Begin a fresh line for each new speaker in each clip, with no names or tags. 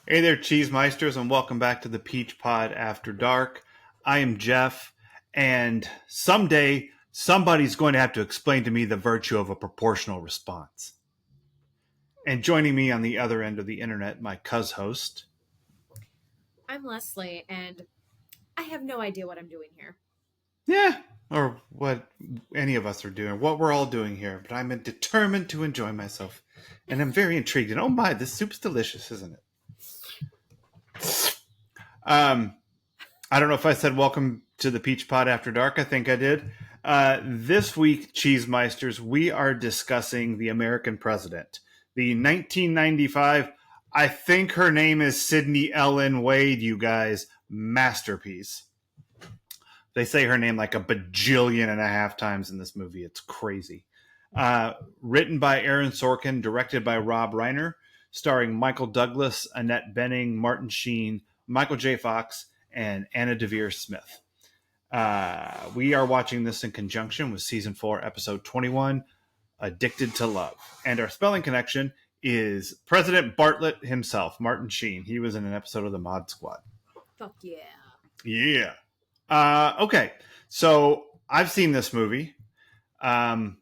Hey there, Cheesemeisters, and welcome back to the Peach Pod After Dark. I am Jeff, and someday somebody's going to have to explain to me the virtue of a proportional response. And joining me on the other end of the internet, my host.
I'm Leslie, and I have no idea what I'm doing here.
Yeah, or what any of us are doing, what we're all doing here, but I'm determined to enjoy myself. And I'm very intrigued. And oh my, this soup's delicious, isn't it? I don't know if I said welcome to the Peach Pod After Dark. I think I did. This week, Cheesemeisters, we are discussing The American President, the 1995, I think her name is Sydney Ellen Wade, you guys, masterpiece. They say her name like a bajillion and a half times in this movie. It's crazy. Written by Aaron Sorkin, directed by Rob Reiner, starring Michael Douglas, Annette Bening, Martin Sheen, Michael J. Fox, and Anna Deavere Smith. We are watching this in conjunction with season 4, episode 21, Addicted to Love. And our spelling connection is President Bartlett himself, Martin Sheen. He was in an episode of the Mod Squad.
Fuck yeah.
Yeah. Okay. So I've seen this movie. I've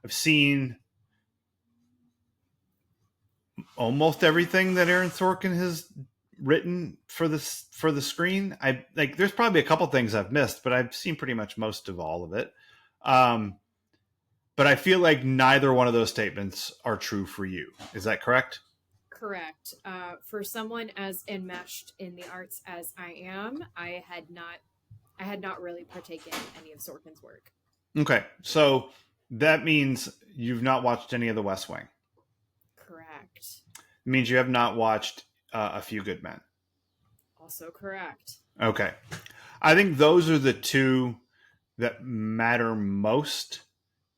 seen almost everything that Aaron Sorkin has written for the screen. I like there's probably a couple things I've missed, but I've seen pretty much most of all of it. But I feel like neither one of those statements are true for you. Is that correct?
Correct. For someone as enmeshed in the arts as I am, I had not really partaken in any of Sorkin's work.
Okay. So that means you've not watched any of The West Wing.
Correct.
It means you have not watched A Few Good Men.
Also correct.
Okay. I think those are the two that matter most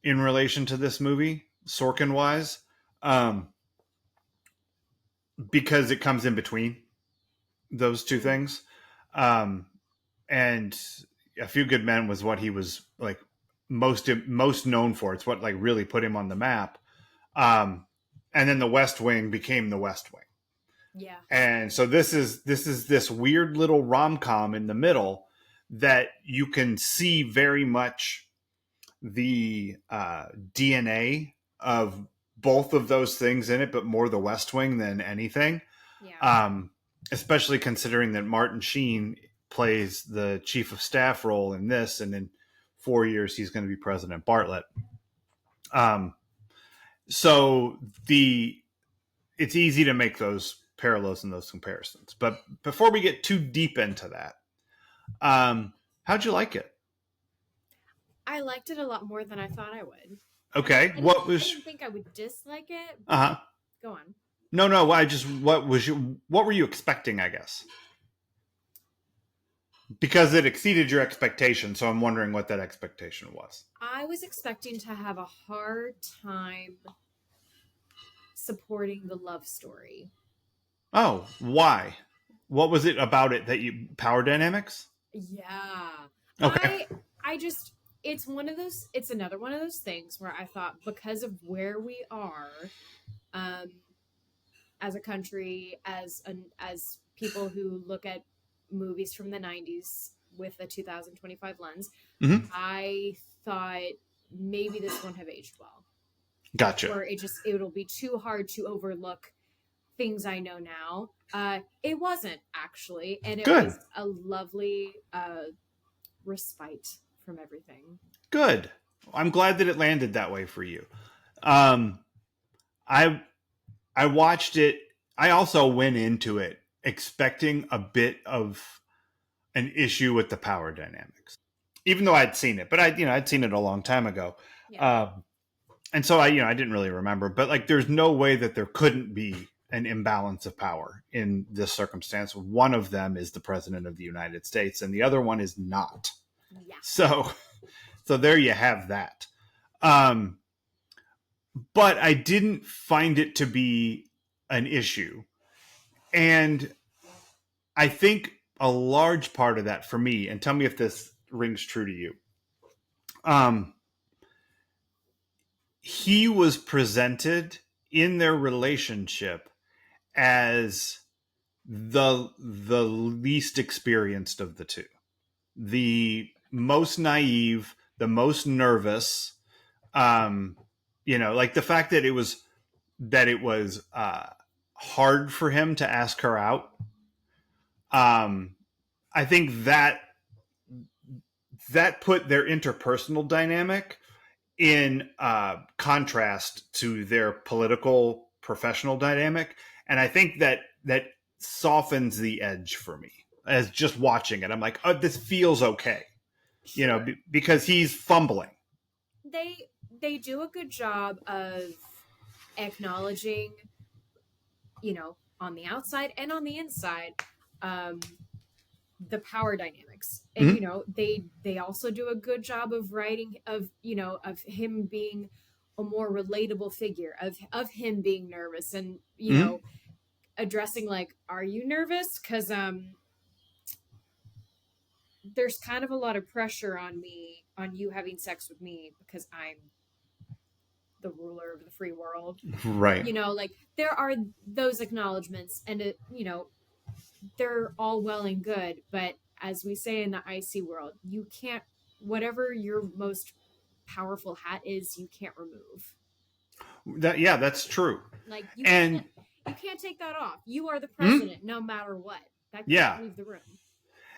in relation to this movie, Sorkin wise, because it comes in between those two things. And A Few Good Men was what he was like most known for. It's what like really put him on the map. And then The West Wing became The West Wing.
Yeah.
And so this is this weird little rom-com in the middle that you can see very much the DNA of both of those things in it, but more The West Wing than anything.
Yeah.
Especially considering that Martin Sheen plays the chief of staff role in this, and in 4 years he's going to be President Bartlett. So it's easy to make those parallels and those comparisons. But before we get too deep into that, how'd you like it?
I liked it a lot more than I thought I would.
Okay,
I didn't think I would dislike it.
Uh huh.
Go on.
No. What were you expecting? I guess because it exceeded your expectation. So I'm wondering what that expectation was.
I was expecting to have a hard time supporting the love story.
Oh, why? What was it about it that you power dynamics?
Yeah.
Okay.
I just it's another one of those things where I thought because of where we are um as a country, as people who look at movies from the 90s with a 2025 lens,
Mm-hmm.
I thought maybe this won't have aged well.
Gotcha.
Or it'll be too hard to overlook things I know now. It wasn't actually, and it
Good.
was a lovely respite from everything.
Good. I'm glad that it landed that way for you. Um, I I watched it. I also went into it expecting a bit of an issue with the power dynamics, even though I'd seen it. But I'd seen it a long time ago,
Yeah.
and so I didn't really remember. But like, there's no way that there couldn't be an imbalance of power in this circumstance. One of them is the president of the United States, and the other one is not.
Yeah.
So there you have that. Um, but I didn't find it to be an issue. And I think a large part of that for me, and tell me if this rings true to you, um, he was presented in their relationship as the least experienced of the two, the most naive, the most nervous. Like the fact that it was hard for him to ask her out. I think that put their interpersonal dynamic in contrast to their political professional dynamic, and I think that softens the edge for me as just watching it. I'm like, oh, this feels okay,
Sure.
because he's fumbling.
They do a good job of acknowledging, on the outside and on the inside, um, the power dynamics, and they also do a good job of writing of him being a more relatable figure, of him being nervous, and
Mm-hmm.
addressing, like, are you nervous, because there's kind of a lot of pressure on you having sex with me because I'm the ruler of the free world.
Right.
Like, there are those acknowledgments, and they're all well and good, but as we say in the IC world, you can't, whatever your most powerful hat is, you can't remove.
That's true.
Like,
And
you can't take that off. You are the president, no matter what. That
yeah,
can't leave the room.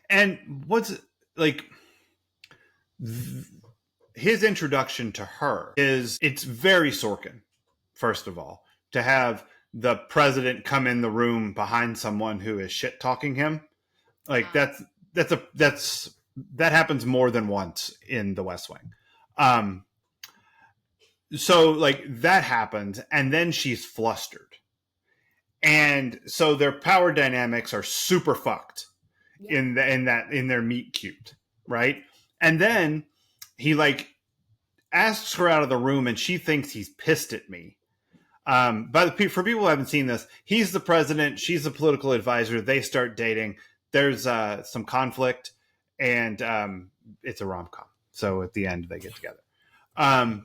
and what's like his introduction to her is, it's very Sorkin. First of all, to have the president come in the room behind someone who is shit talking him, like that happens more than once in The West Wing. So like that happens, and then she's flustered, and so their power dynamics are super fucked in their meet cute, right? And then he like asks her out of the room, and she thinks he's pissed at me. For people who haven't seen this, he's the president, she's the political advisor. They start dating. There's some conflict, and it's a rom com. So at the end, they get together.
A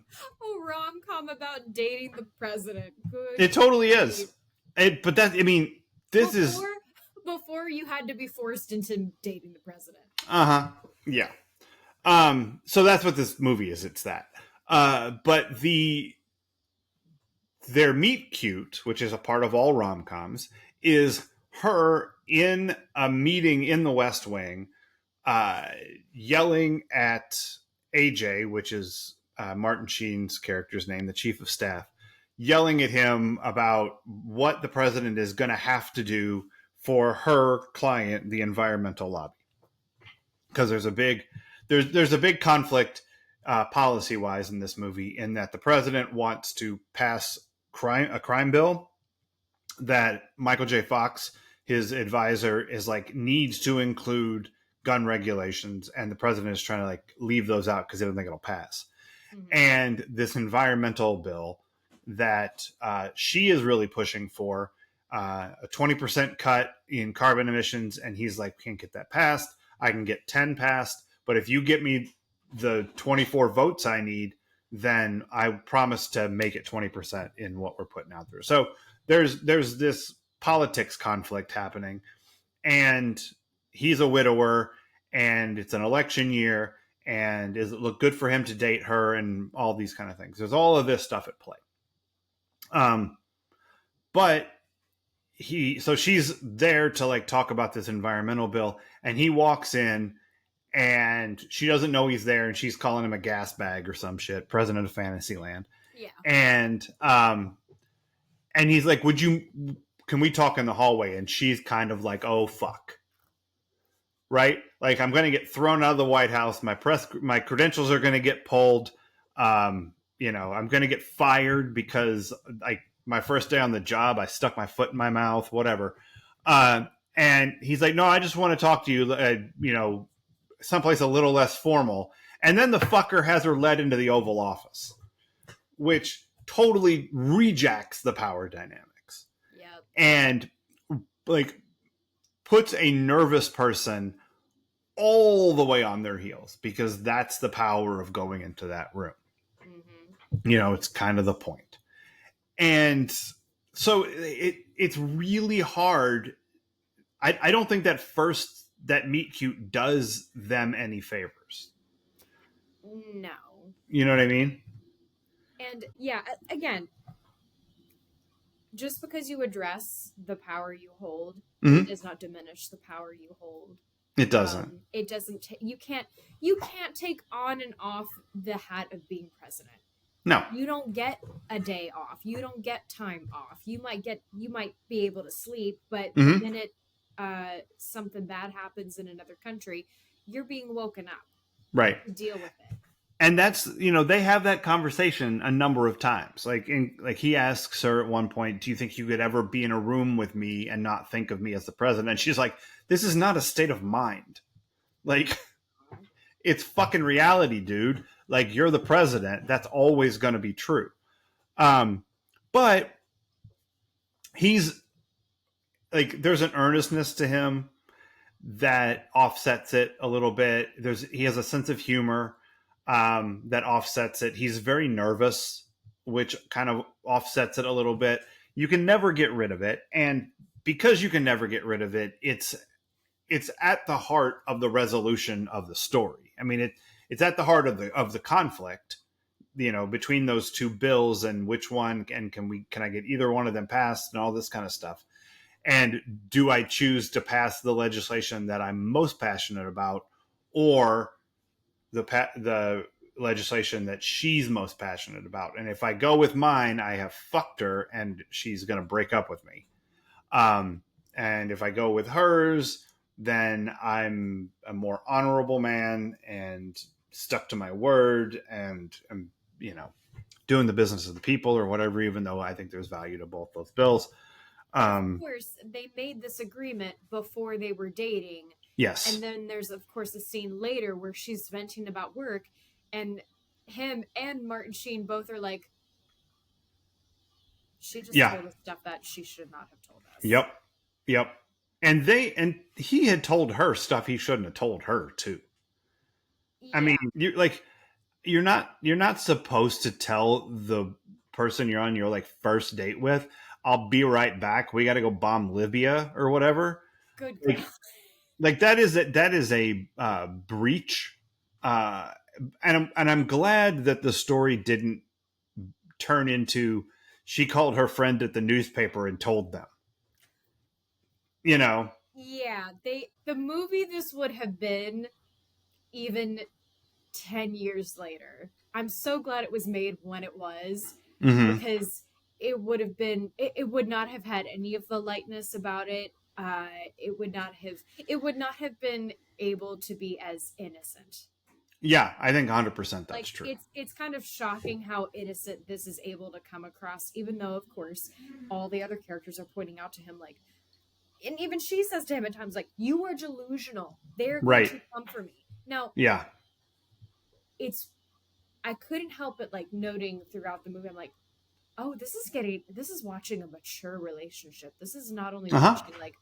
rom-com about dating the president. Good.
It totally is. But that, I mean, this is
before you had to be forced into dating the president.
Yeah. So that's what this movie is. It's that. But their meet cute, which is a part of all rom-coms, is her in a meeting in the West Wing, yelling at AJ, which is Martin Sheen's character's name, the chief of staff, yelling at him about what the president is going to have to do for her client, the environmental lobby, because there's a big conflict policy wise in this movie, in that the president wants to pass a crime bill that Michael J. Fox, his advisor, is like, needs to include gun regulations, and the president is trying to like leave those out because they don't think it'll pass. Mm-hmm. And this environmental bill that she is really pushing for, a 20% cut in carbon emissions, and he's like, can't get that passed. I can get 10 passed, but if you get me the 24 votes I need, then I promise to make it 20% in what we're putting out there. So there's this politics conflict happening, and he's a widower, and it's an election year, and does it look good for him to date her, and all these kind of things. There's all of this stuff at play. But so she's there to like talk about this environmental bill, and he walks in, and she doesn't know he's there, and she's calling him a gas bag or some shit, president of Fantasyland.
Yeah.
And he's like, can we talk in the hallway? And she's kind of like, oh, fuck. Right? Like, I'm going to get thrown out of the White House. My credentials are going to get pulled. I'm going to get fired because my first day on the job, I stuck my foot in my mouth, whatever. And he's like, no, I just want to talk to you, someplace a little less formal. And then the fucker has her led into the Oval Office, which totally rejects the power dynamics.
Yep. And
like puts a nervous person all the way on their heels, because that's the power of going into that room. Mm-hmm. It's kind of the point. And so it's really hard I don't think that meet cute does them any favors.
No.
You know what I mean?
And yeah, again, just because you address the power you hold, it
Mm-hmm.
does not diminish the power you hold.
It doesn't.
It doesn't. You can't take on and off the hat of being president.
No.
You don't get a day off. You don't get time off. You might be able to sleep, but the
Mm-hmm.
minute something bad happens in another country, you're being woken up
Right.
to deal with it.
And that's, they have that conversation a number of times. Like he asks her at one point, "Do you think you could ever be in a room with me and not think of me as the president?" And she's like, "This is not a state of mind. Like, it's fucking reality, dude. Like, you're the president. That's always going to be true." But he's like, there's an earnestness to him that offsets it a little bit. He has a sense of humor that offsets it. He's very nervous, which kind of offsets it a little bit. You can never get rid of it, and because you can never get rid of it, it's at the heart of the resolution of the story. I mean, it's at the heart of the conflict, between those two bills and which one, and can I get either one of them passed and all this kind of stuff. And do I choose to pass the legislation that I'm most passionate about, or the legislation that she's most passionate about? And if I go with mine, I have fucked her, and she's going to break up with me. And if I go with hers, then I'm a more honorable man and stuck to my word, and I'm, doing the business of the people or whatever, even though I think there's value to both those bills.
Of course, they made this agreement before they were dating.
Yes.
And then there's, of course, a scene later where she's venting about work, and him and Martin Sheen both are like, she just told us stuff that she should not have told us.
Yep. And he had told her stuff he shouldn't have told her too. Yeah. I mean, you're not supposed to tell the person you're on your like first date with, "I'll be right back. We got to go bomb Libya," or whatever.
Good.
Like that is a breach. And I'm glad that the story didn't turn into she called her friend at the newspaper and told them.
Yeah, the movie this would have been even 10 years later. I'm so glad it was made when it was, because it would not have had any of the lightness about it. It would not have been able to be as innocent.
Yeah, I think 100% that's true.
It's kind of shocking how innocent this is able to come across, even though, of course, all the other characters are pointing out to him, like, and even she says to him at times, like, "You are delusional. They're going to come for me." Now,
yeah,
I couldn't help but like noting throughout the movie, I'm like, oh, this is watching a mature relationship. This is not only watching like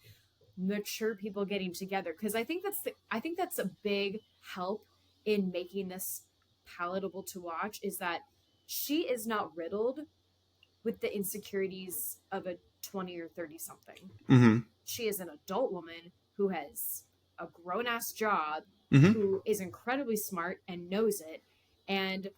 mature people getting together, because I think that's a big help in making this palatable to watch, is that she is not riddled with the insecurities of a 20 or 30 something. She is an adult woman who has a grown-ass job, who is incredibly smart and knows it. And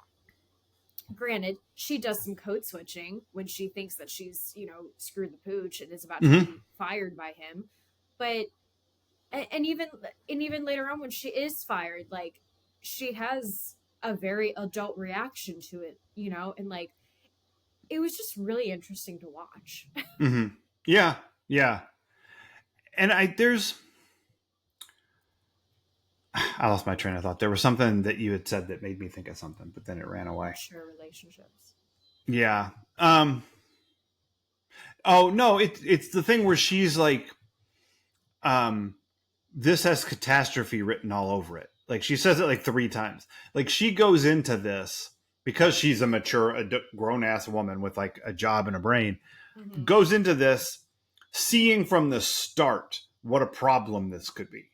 granted, she does some code switching when she thinks that she's, screwed the pooch and is about to be fired by him. But and even later on when she is fired, like, she has a very adult reaction to it, and like, it was just really interesting to watch.
Yeah. And I lost my train of thought. There was something that you had said that made me think of something, but then it ran away.
Sure, relationships.
Yeah. Oh no, it's the thing where she's like, this has catastrophe written all over it. Like, she says it like 3 times. Like, she goes into this because she's a mature, grown ass woman with like a job and a brain. Goes into this seeing from the start what a problem this could be.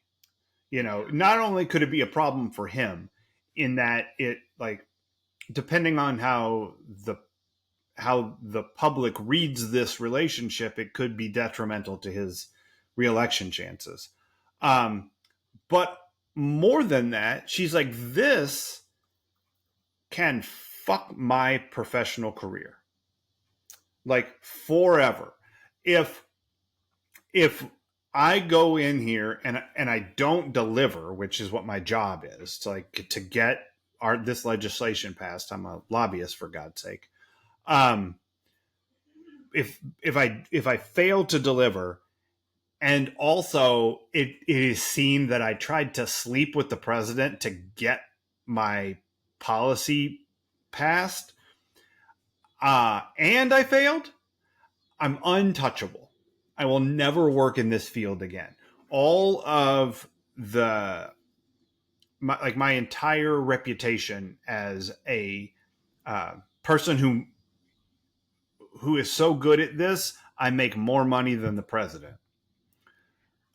Not only could it be a problem for him in that it, like, depending on how the public reads this relationship, it could be detrimental to his reelection chances. But more than that, she's like, this can fuck my professional career. Like forever. If I go in here and I don't deliver, which is what my job is, to get this legislation passed, I'm a lobbyist for God's sake. If I fail to deliver, and also it is seen that I tried to sleep with the president to get my policy passed, and I failed, I'm untouchable. I will never work in this field again. All of my entire reputation as a person who is so good at this, I make more money than the president.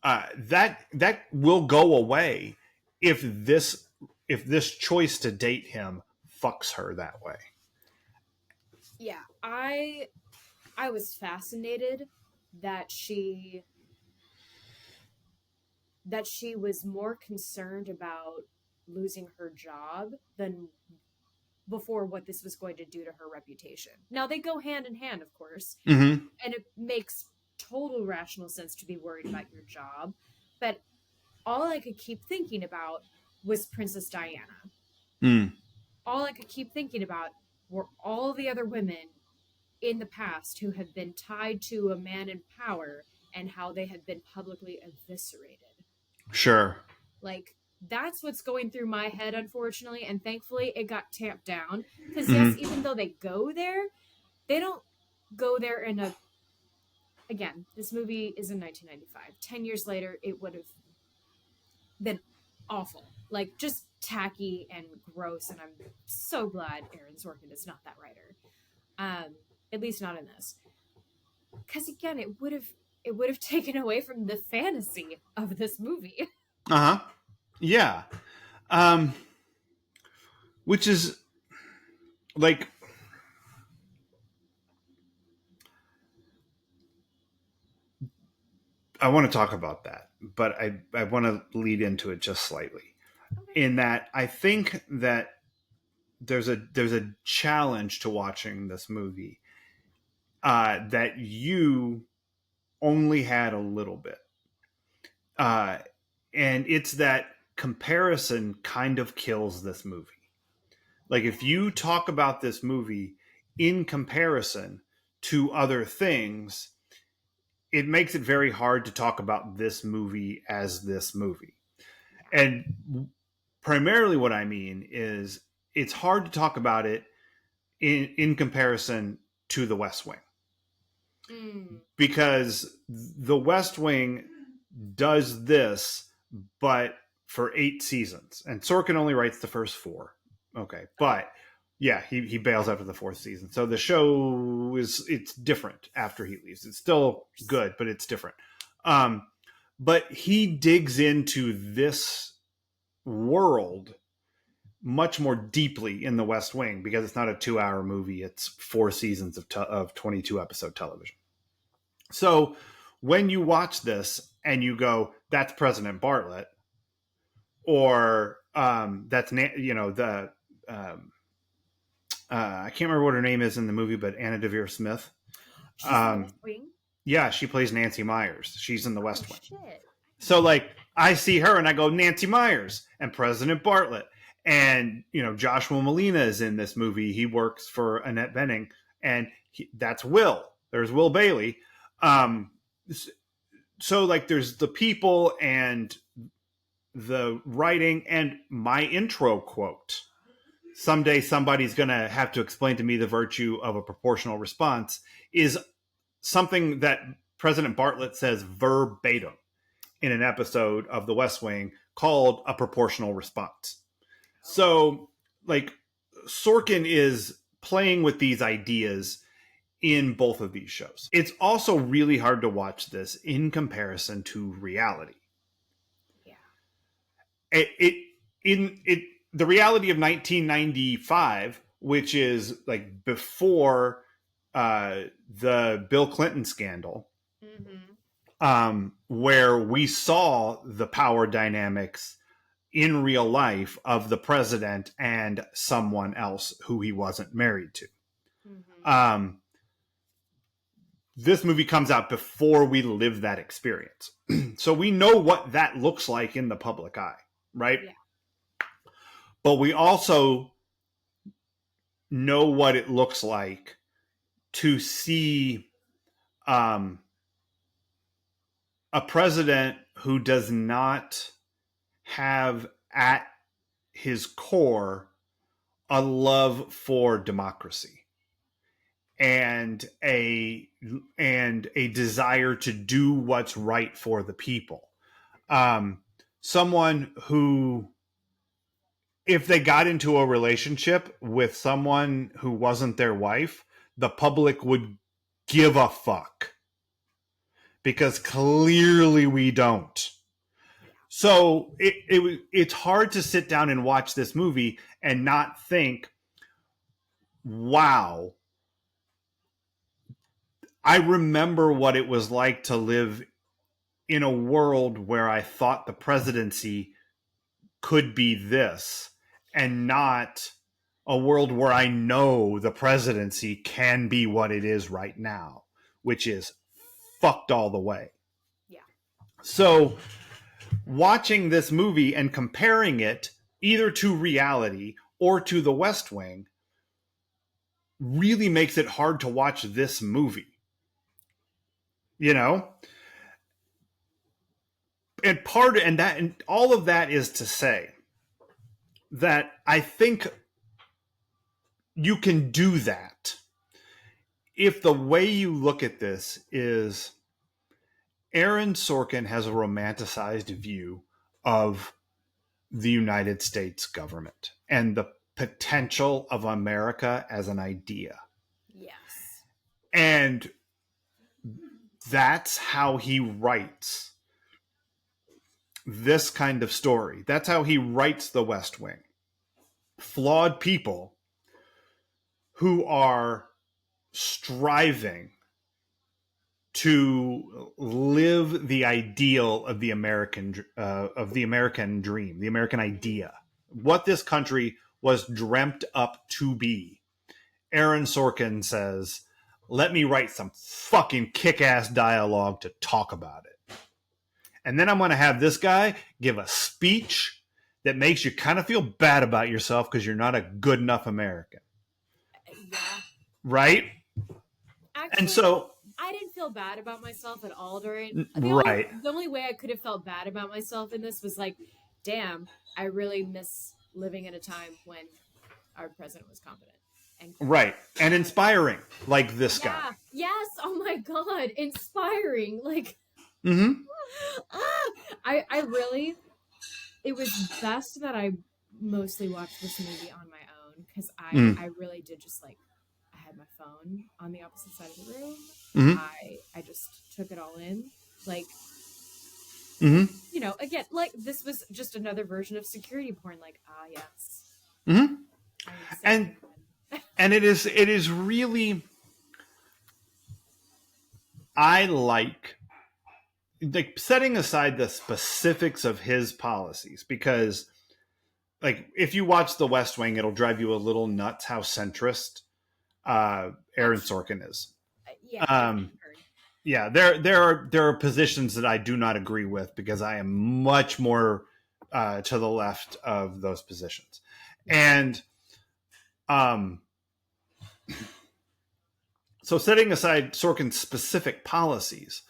That will go away if this choice to date him fucks her that way.
Yeah, I was fascinated that she was more concerned about losing her job than before what this was going to do to her reputation. Now they go hand in hand, of course,
mm-hmm.
and it makes total rational sense to be worried about your job, but all I could keep thinking about was Princess Diana. All I could keep thinking about were all the other women in the past who have been tied to a man in power and how they have been publicly eviscerated.
Sure.
Like, that's what's going through my head, unfortunately, and thankfully it got tamped down. Because, yes, even though they go there, they don't go there in a... Again, this movie is in 1995. 10 years later, it would have been awful. Like, just tacky and gross, and I'm so glad Aaron Sorkin is not that writer. At least not in this. Because, again, it would have taken away from the fantasy of this movie.
Uh-huh. Yeah. Which is, like... I want to talk about that, but I want to lead into it just slightly. Okay. In that, I think that there's a challenge to watching this movie that you only had a little bit. And it's that comparison kind of kills this movie. Like, if you talk about this movie in comparison to other things, it makes it very hard to talk about this movie as this movie. And primarily what I mean is it's hard to talk about it in comparison to The West Wing. Because The West Wing does this, but for 8 seasons. And Sorkin only writes the first 4. Okay. But yeah, he bails after the 4th season. So the show it's different after he leaves. It's still good, but it's different. But he digs into this world much more deeply in The West Wing because it's not a 2-hour movie. It's 4 seasons of 22 episode television. So when you watch this and you go, that's President Bartlet, or that's, I can't remember what her name is in the movie, but Anna Deavere Smith.
She's in The West Wing?
Yeah, she plays Nancy Myers. She's in The West Wing.
Shit.
So, like, I see her and I go, Nancy Myers and President Bartlet. And, Joshua Malina is in this movie. He works for Annette Bening. And that's Will. There's Will Bailey. So, like, there's the people and the writing and my intro quote. Someday somebody's going to have to explain to me the virtue of a proportional response is something that President Bartlet says verbatim in an episode of The West Wing called A Proportional Response. So, like, Sorkin is playing with these ideas in both of these shows. It's also really hard to watch this in comparison to reality. Yeah. The reality of 1995, which is like before the Bill Clinton scandal, where we saw the power dynamics in real life of the president and someone else who he wasn't married to.
Mm-hmm.
This movie comes out before we live that experience. So we know what that looks like in the public eye, right?
Yeah.
But we also know what it looks like to see a president who does not have at his core a love for democracy and a desire to do what's right for the people. Someone who, if they got into a relationship with someone who wasn't their wife, the public would give a fuck, because clearly we don't. So it's hard to sit down and watch this movie and not think, wow, I remember what it was like to live in a world where I thought the presidency could be this, and not a world where I know the presidency can be what it is right now, which is fucked all the way.
Yeah.
So watching this movie and comparing it either to reality or to The West Wing really makes it hard to watch this movie. You know? And all of that is to say that I think you can do that if the way you look at this is Aaron Sorkin has a romanticized view of the United States government and the potential of America as an idea.
Yes.
And that's how he writes this kind of story. That's how he writes The West Wing. Flawed people who are striving to live the ideal of the American dream, the American idea, what this country was dreamt up to be. Aaron Sorkin says, let me write some fucking kick-ass dialogue to talk about it. And then I'm going to have this guy give a speech that makes you kind of feel bad about yourself because you're not a good enough American.
Yeah.
Right?
Actually,
and so
I didn't feel bad about myself at all during
right.
The only way I could have felt bad about myself in this was like, damn, I really miss living at a time when our president was competent.
Right. And inspiring, like this guy.
Yes. Oh my God. Inspiring. Like, I really, it was best that I mostly watched this movie on my own, because I really did just like, I had my phone on the opposite side of the room. I just took it all in. Like, you know, again, like this was just another version of security porn. Like, yes.
And it is really, I like setting aside the specifics of his policies, because like if you watch The West Wing, it'll drive you a little nuts how centrist Aaron Sorkin is. Yeah, there are positions that I do not agree with, because I am much more to the left of those positions. And so setting aside Sorkin's specific policies,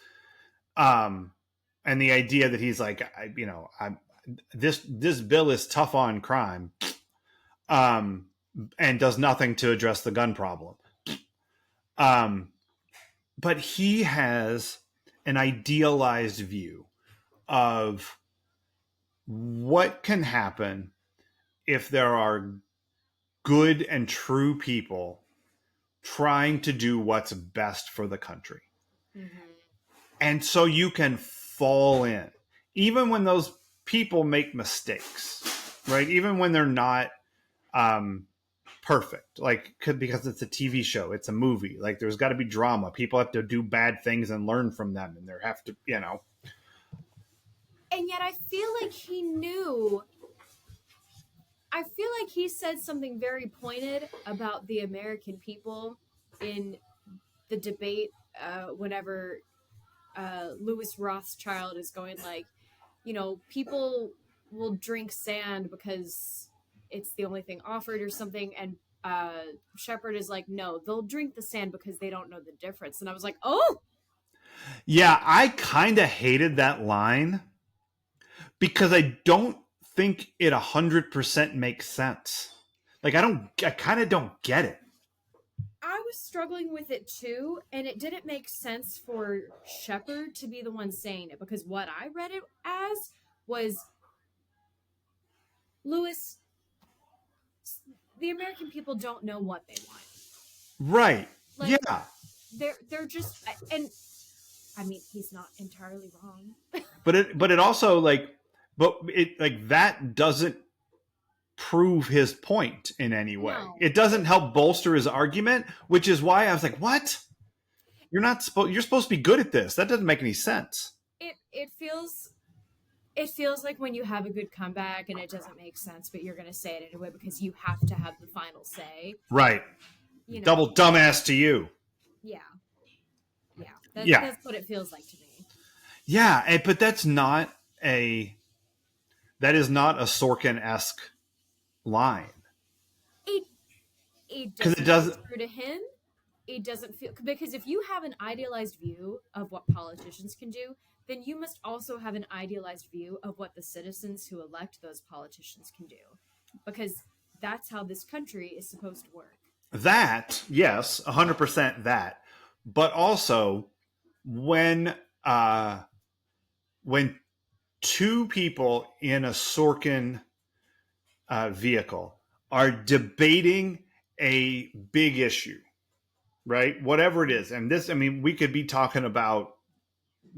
and the idea that he's like, this bill is tough on crime, and does nothing to address the gun problem. But he has an idealized view of what can happen if there are good and true people trying to do what's best for the country. And so you can fall in, even when those people make mistakes, right? Even when they're not perfect. Like, because it's a TV show, it's a movie. Like, there's got to be drama. People have to do bad things and learn from them, and there have to, you know.
And yet, I feel like he knew. I feel like he said something very pointed about the American people in the debate. Whenever Louis Rothschild is going like, you know, people will drink sand because it's the only thing offered or something, and Shepard is like, no, they'll drink the sand because they don't know the difference. And I was like, oh
yeah, I kind of hated that line because I don't think it 100% makes sense. Like, I kind of don't get it.
I was struggling with it too, and it didn't make sense for Shepard to be the one saying it, because what I read it as was, Louis, the American people don't know what they want.
Right.
Like,
yeah.
They're just, and I mean, he's not entirely wrong.
but it also that doesn't prove his point in any way.
No.
It doesn't help bolster his argument, which is why I was like, what? You're supposed to be good at this. That doesn't make any sense.
It feels like when you have a good comeback and it doesn't make sense, but you're going to say it anyway because you have to have the final say.
Right.
You know?
Double dumbass to you.
Yeah. That's what it feels like to me.
Yeah, but that is not a Sorkin-esque line.
It doesn't feel true to him. It doesn't feel, because if you have an idealized view of what politicians can do, then you must also have an idealized view of what the citizens who elect those politicians can do, because that's how this country is supposed to work.
That, yes, 100% that. But also, when two people in a Sorkin vehicle are debating a big issue, right? Whatever it is, and this, I mean, we could be talking about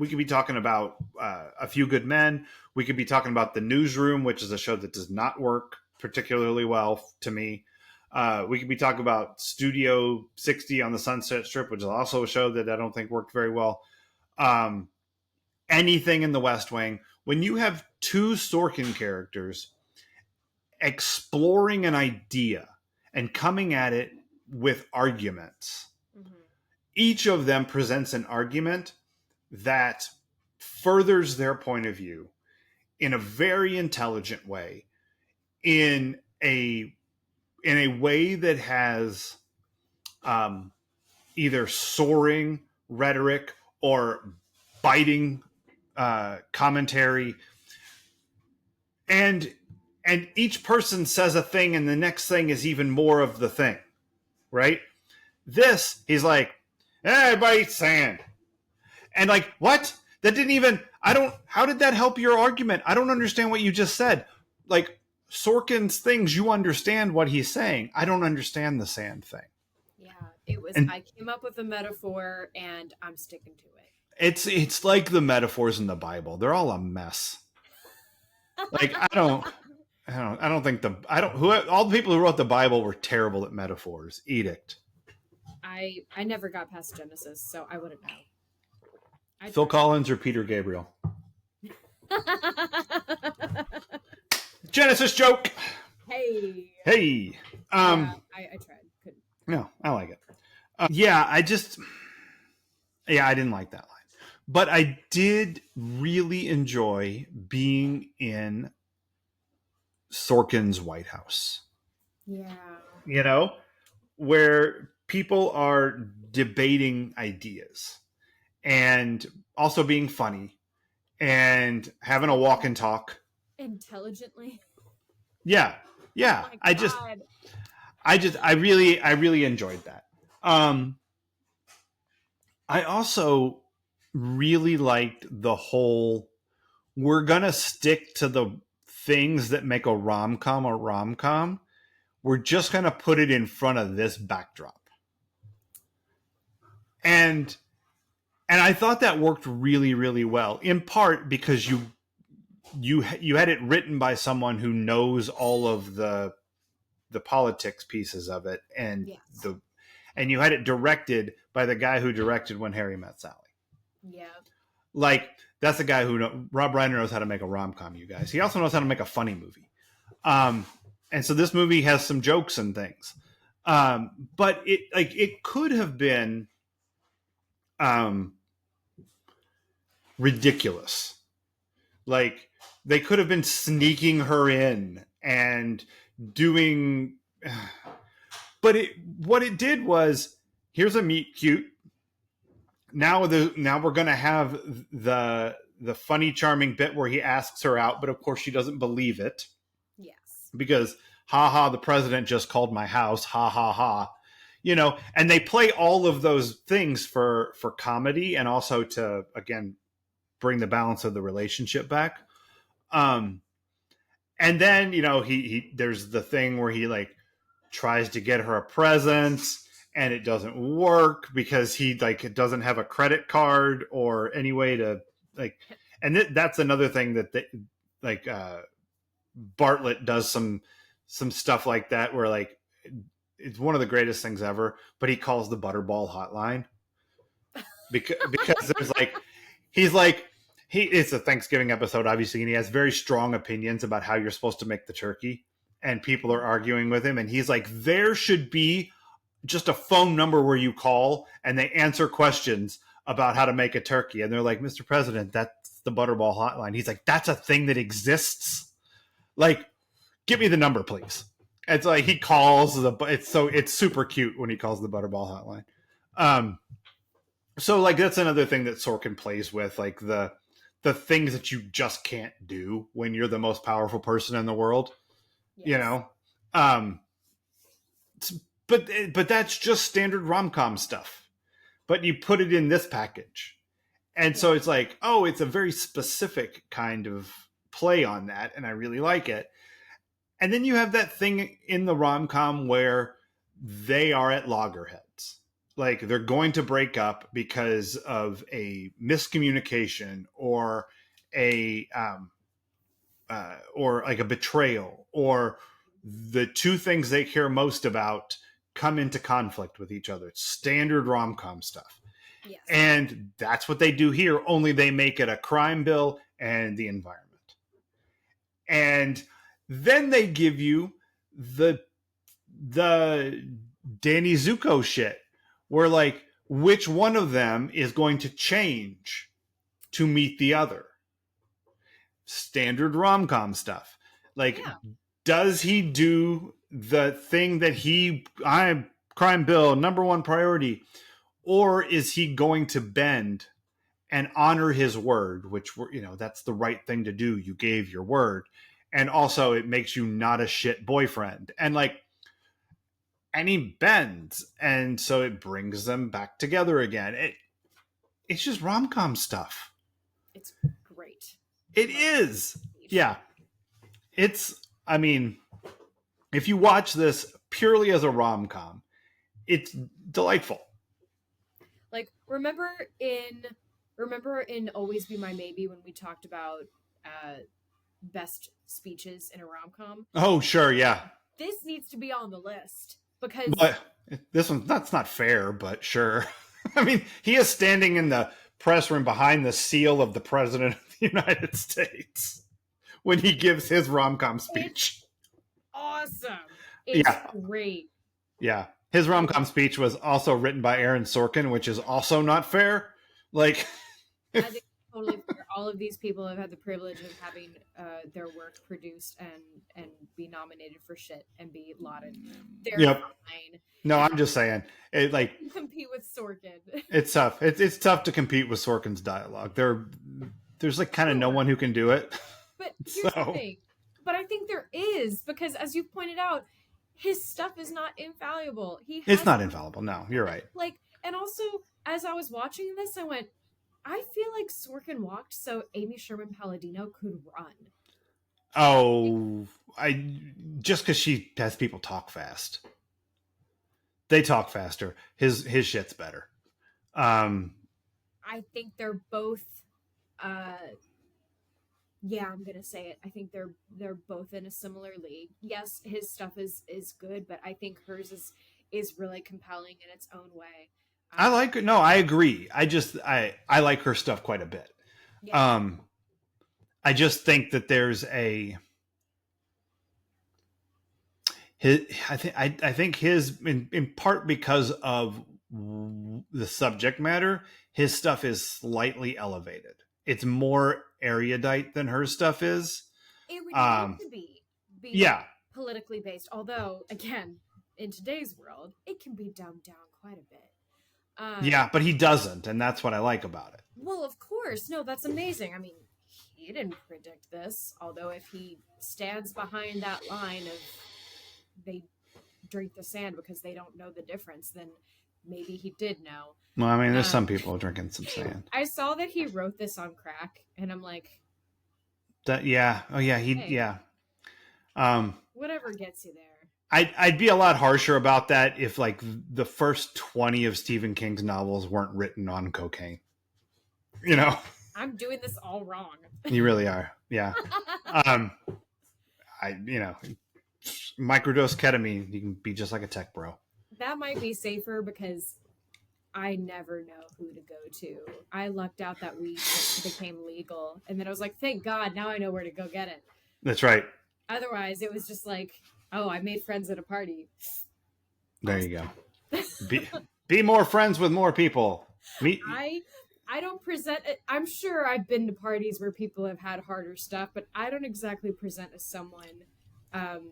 A Few Good Men. We could be talking about The Newsroom, which is a show that does not work particularly well to me. We could be talking about Studio 60 on the Sunset Strip, which is also a show that I don't think worked very well. Anything in the West Wing. When you have two Sorkin characters exploring an idea and coming at it with arguments, each of them presents an argument that furthers their point of view in a very intelligent way, in a way that has either soaring rhetoric or biting commentary, and each person says a thing and the next thing is even more of the thing, right? This, he's like, everybody eat sand. And like, what? That didn't even, how did that help your argument? I don't understand what you just said. Like, Sorkin's things, you understand what he's saying. I don't understand the sand thing.
Yeah, I came up with a metaphor and I'm sticking to it.
It's like the metaphors in the Bible. They're all a mess. Like, all the people who wrote the Bible were terrible at metaphors. Edict.
I never got past Genesis, so I wouldn't know.
Phil Collins or Peter Gabriel? Genesis joke.
Hey.
Hey.
I tried. Couldn't.
No, I like it. I didn't like that line. But I did really enjoy being in Sorkin's White House.
Yeah.
You know, where people are debating ideas and also being funny and having a walk and talk
intelligently.
Yeah.
Oh
I really enjoyed that. I also really liked the whole, we're gonna stick to the things that make a rom-com a rom-com. We're just gonna put it in front of this backdrop. And I thought that worked really, really well, in part because you had it written by someone who knows all of the the politics pieces of it, and
Yes.
you had it directed by the guy who directed When Harry Met Sally.
Yeah.
Like, that's the guy Rob Reiner knows how to make a rom-com, you guys. He also knows how to make a funny movie. And so this movie has some jokes and things. But it could have been ridiculous. Like, they could have been sneaking her in and doing, but what it did was, here's a meet cute. Now we're gonna have the funny, charming bit where he asks her out, but of course she doesn't believe it.
Yes.
Because ha ha, the president just called my house, ha ha ha. And they play all of those things for comedy, and also to, again, bring the balance of the relationship back. And then, he there's the thing where he like tries to get her a present, and it doesn't work because he like doesn't have a credit card or any way to like, and that's another thing that Bartlett does some stuff like that where like it's one of the greatest things ever, but he calls the Butterball hotline because there's like, it's a Thanksgiving episode, obviously, and he has very strong opinions about how you're supposed to make the turkey, and people are arguing with him, and he's like, there should be just a phone number where you call and they answer questions about how to make a turkey. And they're like, Mr. President, that's the Butterball hotline. He's like, that's a thing that exists. Like, give me the number, please. It's like he calls it's super cute when he calls the Butterball hotline. So like that's another thing that Sorkin plays with, like the things that you just can't do when you're the most powerful person in the world. Yes. But that's just standard rom-com stuff. But you put it in this package. And so it's like, oh, it's a very specific kind of play on that, and I really like it. And then you have that thing in the rom-com where they are at loggerheads. Like, they're going to break up because of a miscommunication or or like a betrayal, or the two things they care most about come into conflict with each other. It's standard rom-com stuff.
Yes.
And that's what they do here, only they make it a crime bill and the environment. And then they give you the Danny Zuko shit, where like, which one of them is going to change to meet the other? Standard rom-com stuff. Like, does he do the thing that crime bill, number one priority, or is he going to bend and honor his word, which, that's the right thing to do. You gave your word. And also it makes you not a shit boyfriend. And he bends. And so it brings them back together again. It's just rom-com stuff.
It's great.
It is. Yeah. If you watch this purely as a rom-com, it's delightful.
Like, remember in Always Be My Maybe when we talked about best speeches in a rom-com?
Oh, sure, yeah.
This needs to be on the list because
this one, that's not fair, but sure. He is standing in the press room behind the seal of the President of the United States when he gives his rom-com speech.
It's awesome. It's great.
Yeah. His rom-com speech was also written by Aaron Sorkin, which is also not fair. Like,
I think it's totally fair. All of these people have had the privilege of having their work produced and be nominated for shit and be lauded. They're fine.
No, I'm just saying,
compete with Sorkin.
It's tough. It's tough to compete with Sorkin's dialogue. There's like kind of no one who can do it.
But here's the thing. But I think there is, because as you pointed out, his stuff is not infallible.
It's not infallible. No, you're right.
Like, and also, as I was watching this, I went, I feel like Sorkin walked so Amy Sherman Palladino could run.
Oh, just because she has people talk fast. They talk faster. His shit's better.
I think they're both Yeah, I'm gonna say it. I think they're both in a similar league. Yes, his stuff is good, but I think hers is really compelling in its own way.
I
Um,
like it. No, I agree. I like her stuff quite a bit.
yeah,
Um, I just think that there's a his. I think his in part because of the subject matter, his stuff is slightly elevated. It's more erudite than her stuff is.
it would need
Um,
to be being
yeah,
politically based. Although, again, in today's world, it can be dumbed down quite a bit.
yeah, but he doesn't, and that's what I like about it.
Well, of course, no, that's amazing. I mean, he didn't predict this. Although, if he stands behind that line of they drink the sand because they don't know the difference, then maybe he did know.
Well, I mean, there's
Um,
some people drinking some sand.
I saw that he wrote this on crack, and I'm like,
That yeah, oh yeah, he
hey,
yeah. Um,
whatever gets you there.
I'd be a lot harsher about that if like the first 20 of Stephen King's novels weren't written on cocaine. You know,
I'm doing this all wrong.
you really are. Yeah. Um, I microdose ketamine, you can be just like a tech bro.
That might be safer because I never know who to go to. I lucked out that weed became legal, and then I was like, thank God, now I know where to go get it.
That's right.
Otherwise, it was just like, oh, I made friends at a party.
There you go. Be more friends with more people. Me.
I don't present it. I'm sure I've been to parties where people have had harder stuff, but I don't exactly present as someone um,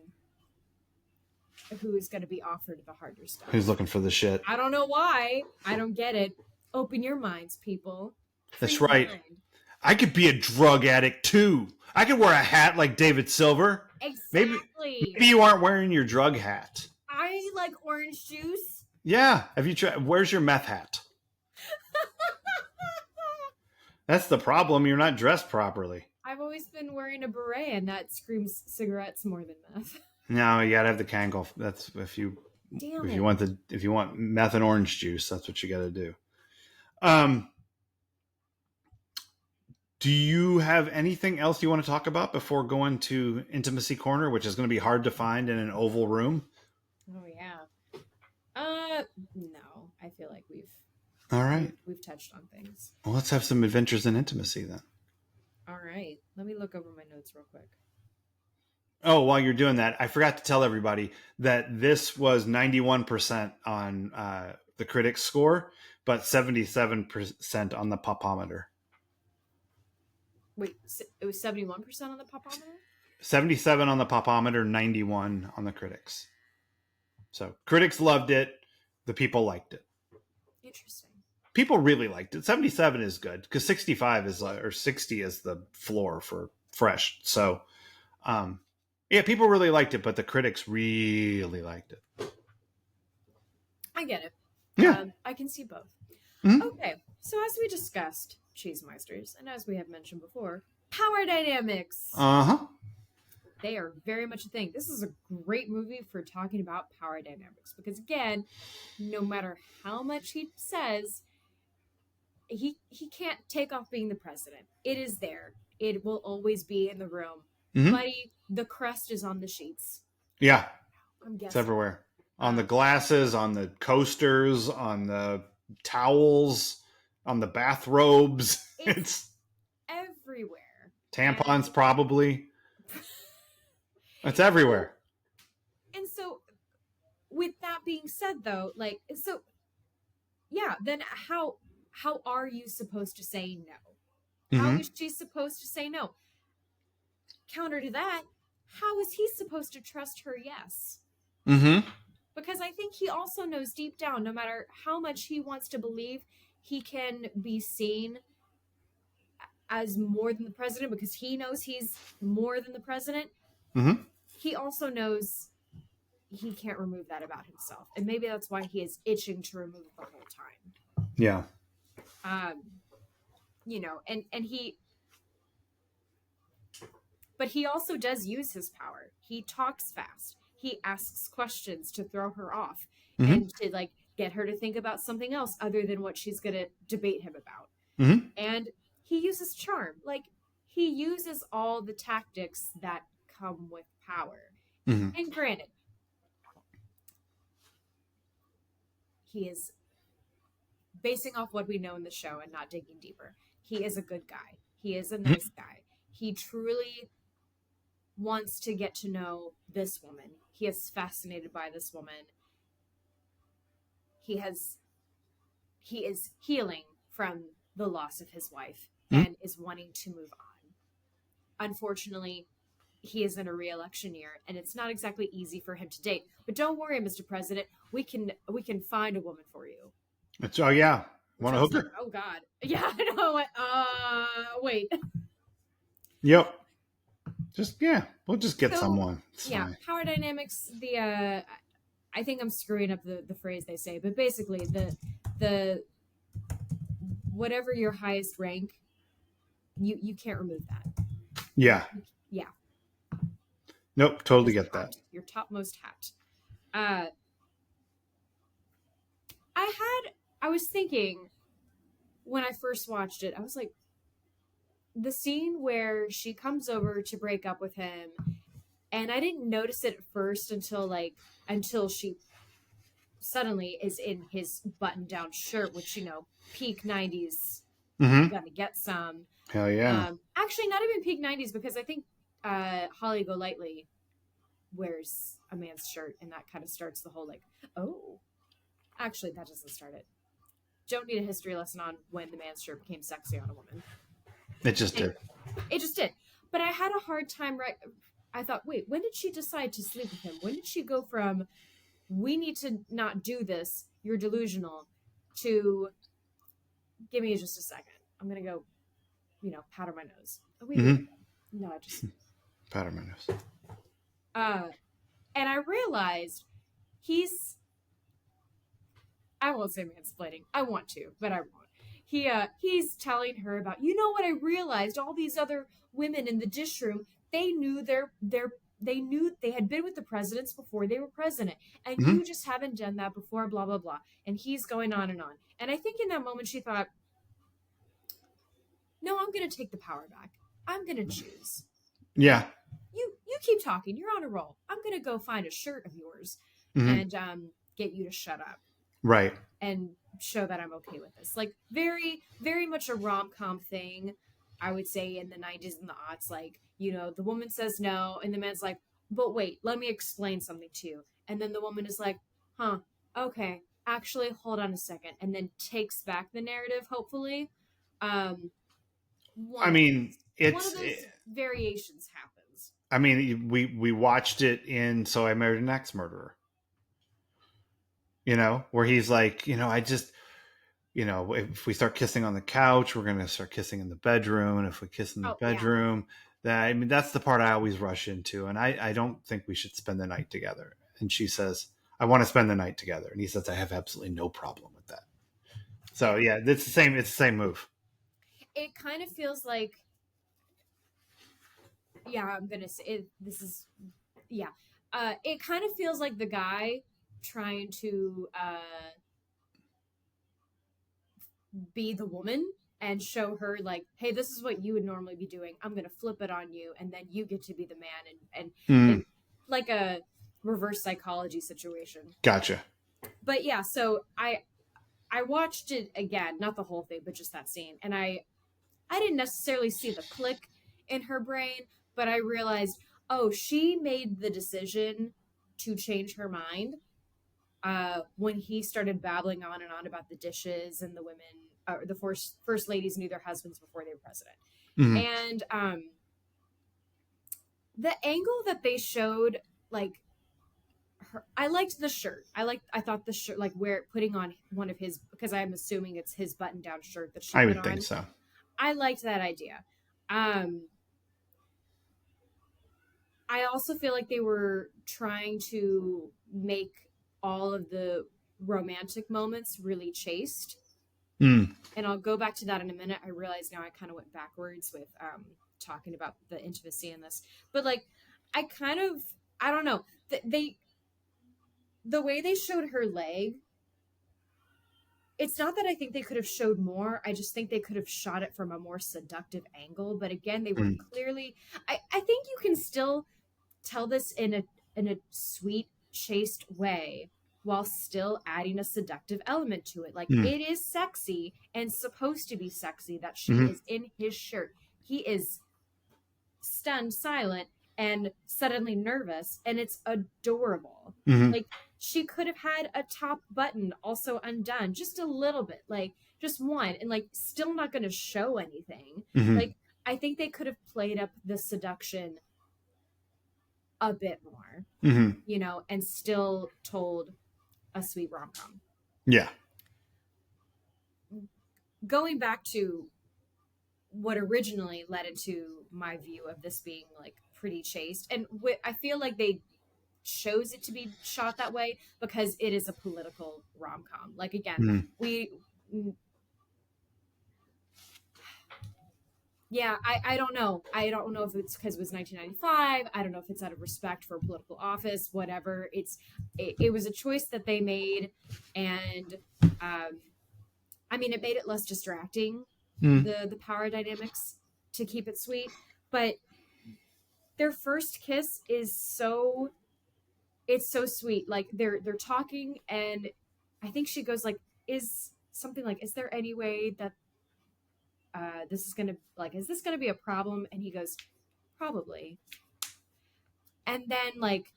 who is going to be offered the harder stuff.
Who's looking for the shit?
I don't know why. I don't get it. Open your minds, people.
That's
Free
right.
mind.
I could be a drug addict too. I could wear a hat like David Silver.
Exactly.
Maybe you aren't wearing your drug hat.
I like orange juice.
Yeah. Have you tried? Where's your meth hat? That's the problem. You're not dressed properly.
I've always been wearing a beret, and that screams cigarettes more than meth.
No, you gotta have the Kangol. That's
Damn
if
it.
you want meth and orange juice, that's what you got to do. Um, do you have anything else you want to talk about before going to Intimacy Corner, which is going to be hard to find in an oval room?
Oh yeah. No. I feel like
All right.
we've touched on things.
Well, let's have some adventures in intimacy then.
All right. Let me look over my notes real quick.
Oh, while you're doing that, I forgot to tell everybody that this was 91% on the critics score, but 77% on the popometer.
Wait, it was 71% on the popometer?
77 on the popometer, 91 on the critics. So critics loved it. The people liked it.
Interesting.
People really liked it. 77 is good because 65 is or 60 is the floor for fresh. So, yeah, people really liked it, but the critics really liked it.
I get it.
Yeah.
I can see both.
Mhm.
Okay, so as we discussed, Cheesemeisters, and as we have mentioned before, power dynamics.
Uh-huh.
They are very much a thing. This is a great movie for talking about power dynamics because, again, no matter how much he says, he can't take off being the president. It is there. It will always be in the room.
Mhm.
Buddy, the crust is on the sheets.
Yeah.
I'm guessing.
It's everywhere. On the glasses, on the coasters, on the towels, on the bathrobes. It's
everywhere.
tampons, probably. It's everywhere.
And so, with that being said, though, like, so, yeah, then how are you supposed to say no? How is she supposed to say no? Counter to that, how is he supposed to trust her yes?
Mm-hmm.
Because I think he also knows deep down, no matter how much he wants to believe he can be seen as more than the president, because he knows he's more than the president, he also knows he can't remove that about himself. And maybe that's why he is itching to remove it the whole time.
Yeah.
You know, and he, but he also does use his power. He talks fast. He asks questions to throw her off and to like get her to think about something else other than what she's going to debate him about. And he uses charm. Like, he uses all the tactics that come with power.
Hmm.
And granted, he is basing off what we know in the show and not digging deeper. He is a good guy. He is a nice guy. He truly wants to get to know this woman. He is fascinated by this woman. He is healing from the loss of his wife and is wanting to move on. Unfortunately, he is in a re-election year, and it's not exactly easy for him to date. But don't worry, Mr. President, we can find a woman for you.
Oh yeah, want to hook
Like,
her?
oh God, yeah, I know. Wait.
Yep. We'll just get
So,
someone. It's
yeah,
fine.
power dynamics. I think I'm screwing up the phrase they say, but basically the whatever your highest rank, you can't remove that.
Yeah.
Yeah.
Nope. Totally get that.
Your topmost hat. I was thinking when I first watched it, I was like, the scene where she comes over to break up with him, and I didn't notice it at first until she suddenly is in his button-down shirt, which, peak 90s,
Mm-hmm.
gonna get some.
Hell yeah.
Actually, not even peak 90s, because I think Holly Golightly wears a man's shirt, and that kind of starts the whole oh, actually that doesn't start it. Don't need a history lesson on when the man's shirt became sexy on a woman.
It just did.
It just did. But I had a hard time. I thought, wait, when did she decide to sleep with him? When did she go from, we need to not do this, you're delusional, to, give me just a second, I'm gonna go, powder my nose. Oh wait, no, I just
powder my nose.
And I realized I won't say mansplaining. I want to, but I won't. He's telling her about, what I realized, all these other women in the dish room, they knew they knew they had been with the presidents before they were president, and you just haven't done that before, blah blah blah. And he's going on. And I think in that moment she thought, no, I'm gonna take the power back. I'm gonna choose.
Yeah.
You keep talking. You're on a roll. I'm gonna go find a shirt of yours and get you to shut up.
Right.
And show that I'm okay with this. Like, very, very much a rom-com thing, I would say, in the 90s and the aughts. Like, the woman says no, and the man's like, but wait, let me explain something to you. And then the woman is like, huh, okay, actually, hold on a second. And then takes back the narrative, hopefully. One of those variations happens.
I mean, we watched it in So I Married an Axe Murderer. Where he's like, I just, if we start kissing on the couch, we're going to start kissing in the bedroom. And if we kiss in the bedroom, that's the part I always rush into. And I don't think we should spend the night together. And she says, I want to spend the night together. And he says, I have absolutely no problem with that. So yeah, it's the same move.
It kind of feels like, I'm going to say it, it kind of feels like the guy trying to be the woman and show her like, hey, this is what you would normally be doing. I'm gonna flip it on you, and then you get to be the man, and like a reverse psychology situation.
Gotcha.
But yeah, so I watched it again, not the whole thing, but just that scene, and I didn't necessarily see the click in her brain, but I realized, oh, she made the decision to change her mind when he started babbling on and on about the dishes and the women, the first ladies knew their husbands before they were president. And the angle that they showed, like, I liked the shirt. I thought the shirt, like, putting on one of his, because I'm assuming it's his button-down shirt that she
I
put
would
on.
think so.
I liked that idea. I also feel like they were trying to make all of the romantic moments really chaste. And I'll go back to that in a minute. I realize now I kind of went backwards with talking about the intimacy in this. But, like, I don't know. The way they showed her leg, it's not that I think they could have showed more. I just think they could have shot it from a more seductive angle. But again, they were
Mm.
clearly. I think you can still tell this in a sweet, chaste way while still adding a seductive element to it. Like
Mm.
it is sexy and supposed to be sexy that she
Hmm.
is in his shirt. He is stunned, silent, and suddenly nervous, and it's adorable.
Hmm.
Like she could have had a top button also undone just a little bit, like just one, and like still not going to show anything.
Hmm.
Like I think they could have played up the seduction a bit more,
Hmm.
you know, and still told a sweet rom-com.
Yeah.
Going back to what originally led into my view of this being like pretty chaste, and I feel like they chose it to be shot that way because it is a political rom-com. Like again,
Mm.
we yeah, I don't know. I don't know if it's because it was 1995. I don't know if it's out of respect for political office, whatever. It was a choice that they made, and I mean, it made it less distracting,
Mm.
the power dynamics, to keep it sweet. But their first kiss is so it's so sweet. Like they're talking, and I think she goes like, "Is something like, is there any way that this is gonna like, is this gonna be a problem?" And he goes, "Probably." And then like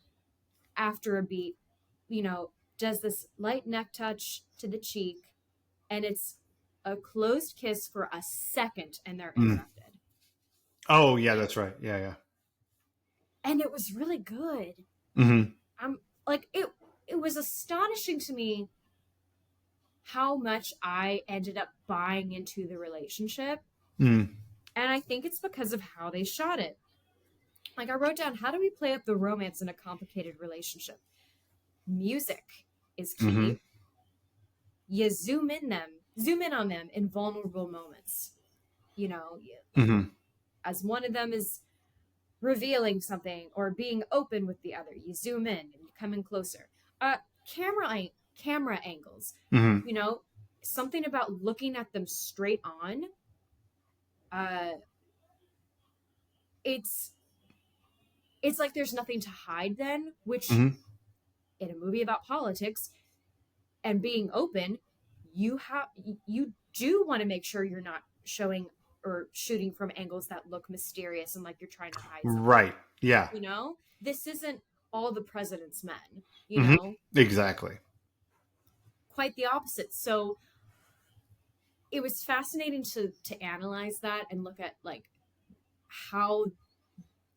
after a beat, you know, does this light neck touch to the cheek, and it's a closed kiss for a second, and they're
Mm.
interrupted.
Oh, yeah, that's right. Yeah, yeah.
And it was really good.
Hmm.
I'm like it was astonishing to me how much I ended up buying into the relationship.
Mm.
And I think it's because of how they shot it. Like I wrote down, how do we play up the romance in a complicated relationship? Music is
Hmm.
key. You zoom in on them in vulnerable moments. You know,
Hmm.
as one of them is revealing something or being open with the other, you zoom in and you come in closer. Camera angles.
Hmm.
You know, something about looking at them straight on. Uh, it's it's like there's nothing to hide then, which
Hmm.
in a movie about politics and being open, you do want to make sure you're not showing or shooting from angles that look mysterious and like you're trying to hide something.
Right. Yeah.
You know, this isn't All the President's Men, you
Hmm.
know,
Exactly.
quite the opposite. So it was fascinating to analyze that and look at like how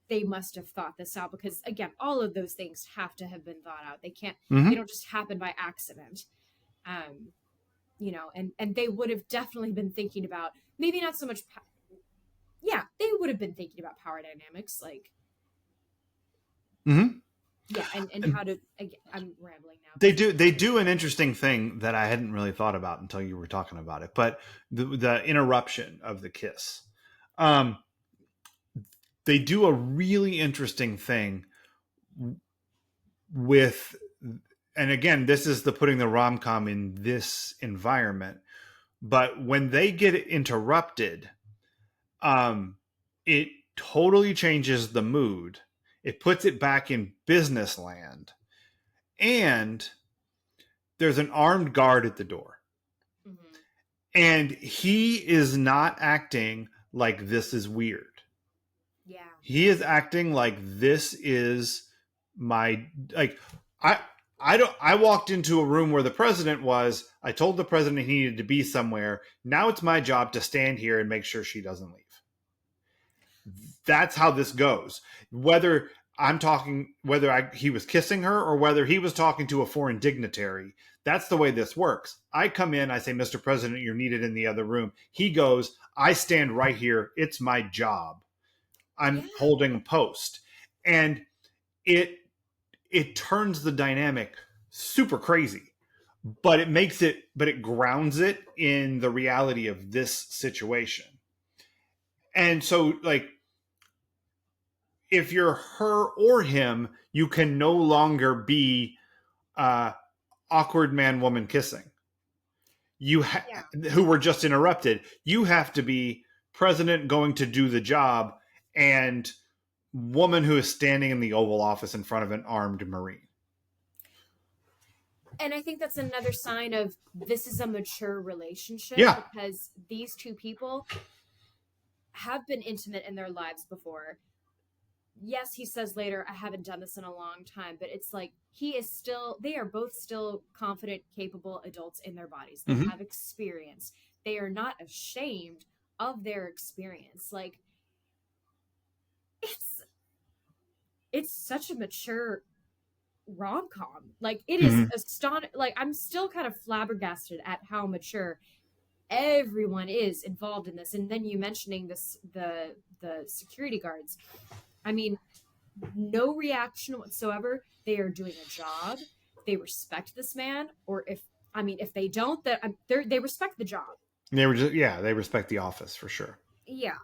they must have thought this out, because again, all of those things have to have been thought out. They
Hmm.
don't just happen by accident. um you know, and they would have definitely been thinking about, maybe not so much yeah, they would have been thinking about power dynamics, like
Hmm.
yeah, and how to, again, I'm rambling now
They
because
do. They do an interesting thing that I hadn't really thought about until you were talking about it. But the interruption of the kiss, um, they do a really interesting thing with, and again, this is the putting the rom com in this environment. But when they get interrupted, it totally changes the mood. It puts it back in business land, and there's an armed guard at the door.
hmm
And he is not acting like this is weird.
yeah,
He is acting like this is my, like, I I walked into a room where the president was. I told the president he needed to be somewhere. Now it's my job to stand here and make sure she doesn't leave. That's how this goes. Whether I'm talking, he was kissing her or whether he was talking to a foreign dignitary, that's the way this works. I come in, I say, Mr. President, you're needed in the other room. He goes, I stand right here. It's my job.
yeah,
I'm holding a post. And it it turns the dynamic super crazy, but it grounds it in the reality of this situation. And so, like, if you're her or him, you can no longer be uh, awkward man woman kissing.
Yeah.
who were just interrupted. You have to be president going to do the job and woman who is standing in the Oval Office in front of an armed Marine.
And I think that's another sign of this is a mature relationship,
Yeah.
because these two people have been intimate in their lives before. Yes, he says later, I haven't done this in a long time, but it's like they are both still confident, capable adults in their bodies. They
Mhm.
have experience. They are not ashamed of their experience. Like, it's such a mature rom-com. Like, it is
Mhm.
like, I'm still kind of flabbergasted at how mature everyone is involved in this. And then you mentioning the security guards, I mean, no reaction whatsoever. They are doing a job. They respect this man, or if they don't, they respect the job.
They respect the office for sure.
Yeah.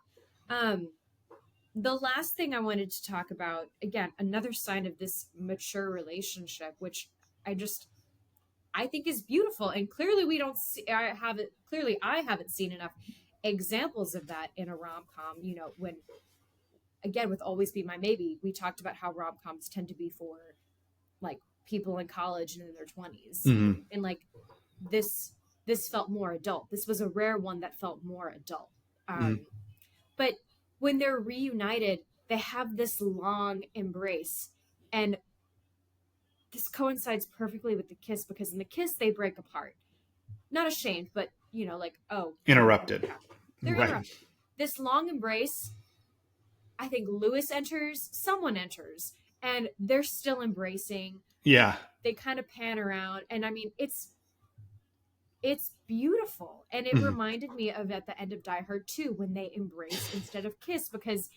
The last thing I wanted to talk about, again, another sign of this mature relationship, which I think is beautiful, and clearly we don't see. I haven't seen enough examples of that in a rom-com. When, again, with Always Be My Maybe, we talked about how rom-coms tend to be for, like, people in college and in their 20s.
Mm-hmm.
And, like, this felt more adult. This was a rare one that felt more adult. But when they're reunited, they have this long embrace, and this coincides perfectly with the kiss, because in the kiss they break apart. Not ashamed, but like, oh,
Interrupted.
They're
Right.
interrupted. This long embrace, I think Lewis enters, someone enters, and they're still embracing.
Yeah.
They kind of pan around, and I mean, it's beautiful. And it
Mhm.
reminded me of at the end of Die Hard 2 when they embrace instead of kiss, because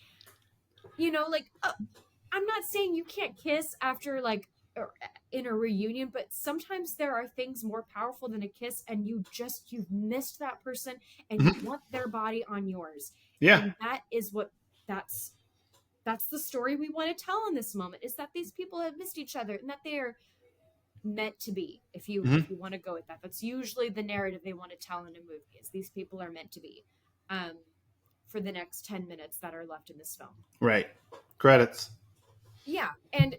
like, I'm not saying you can't kiss after, like, in a reunion, but sometimes there are things more powerful than a kiss, and you've missed that person, and you want their body on yours.
Yeah.
And that is what that's the story we want to tell in this moment, is that these people have missed each other, and that they are meant to be. If you want to go with that, that's usually the narrative they want to tell in a movie, is these people are meant to be, for the next 10 minutes that are left in this film.
Right. Credits.
Yeah. And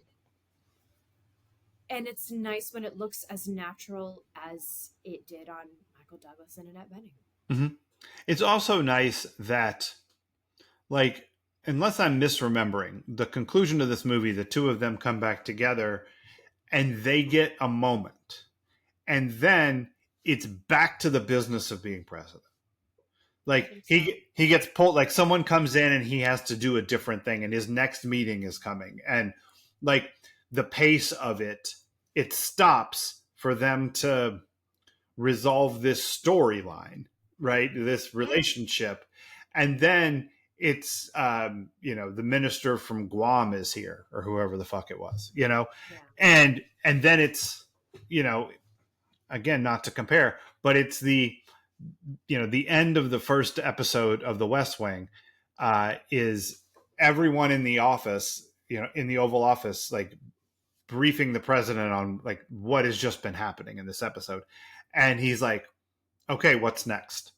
it's nice when it looks as natural as it did on Michael Douglas and Annette Bening.
Mm-hmm. It's also nice that, like, unless I'm misremembering, the conclusion of this movie, the two of them come back together and they get a moment. And then it's back to the business of being president. Like, he gets pulled, like, someone comes in and he has to do a different thing, and his next meeting is coming. And, like, the pace of it stops for them to resolve this storyline, right? This relationship. And then it's, the minister from Guam is here, or whoever the fuck it was,
Yeah.
and then it's, again, not to compare, but it's the end of the first episode of The West Wing, is everyone in the office, in the Oval Office, like, briefing the president on, like, what has just been happening in this episode. And he's like, okay, what's next?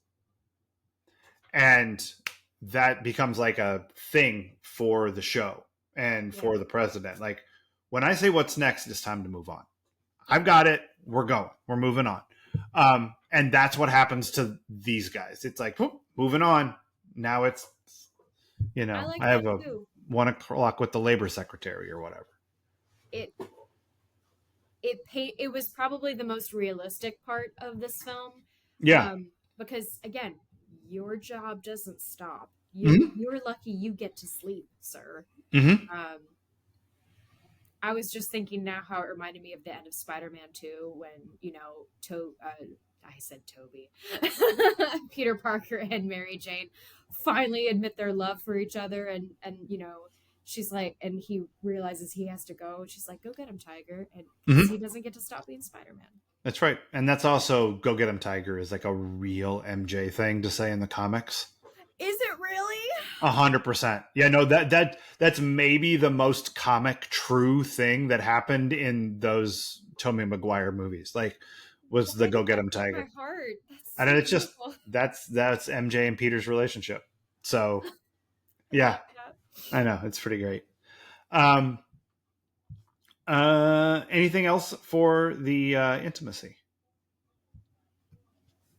And that becomes like a thing for the show and for the president. Like, when I say what's next, it's time to move on. I've got it. We're going. We're moving on. And that's what happens to these guys. It's like, whoop, moving on. Now it's, I have a 1 o'clock with the labor secretary or whatever.
It was probably the most realistic part of this film.
Yeah.
Because, again, your job doesn't stop. You're lucky you get to sleep, sir.
Mm-hmm.
I was just thinking now how it reminded me of the end of Spider-Man 2 when, I said Toby. Peter Parker and Mary Jane finally admit their love for each other, and she's like, and he realizes he has to go. She's like, go get him, Tiger. And he doesn't get to stop being Spider-Man. That's
right. And that's also, go get him, Tiger, is like a real MJ thing to say in the comics.
Is it really?
100%. Yeah, no, that's maybe the most comic true thing that happened in those Tobey Maguire movies. Like, was the
Why
Go
did
Get
that
'Em
break my
Tiger.
heart? That's
And
so
it's just
beautiful.
that's MJ and Peter's relationship. So
I
yeah,
love that.
I know it's pretty great. Um, anything else for the intimacy?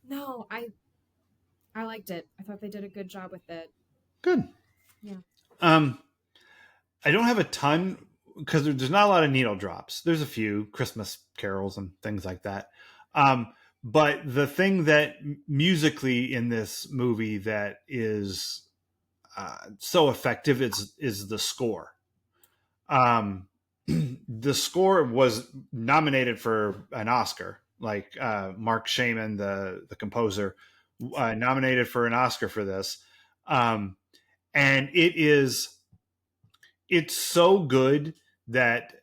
No, I liked it. I thought they did a good job with it.
Good.
Yeah.
Um, I don't have a ton because there's not a lot of needle drops. There's a few Christmas carols and things like that. But the thing that musically in this movie that is so effective is the score. The score was nominated for an Oscar. Like Mark Shaman, the composer, nominated for an Oscar for this, and it's so good that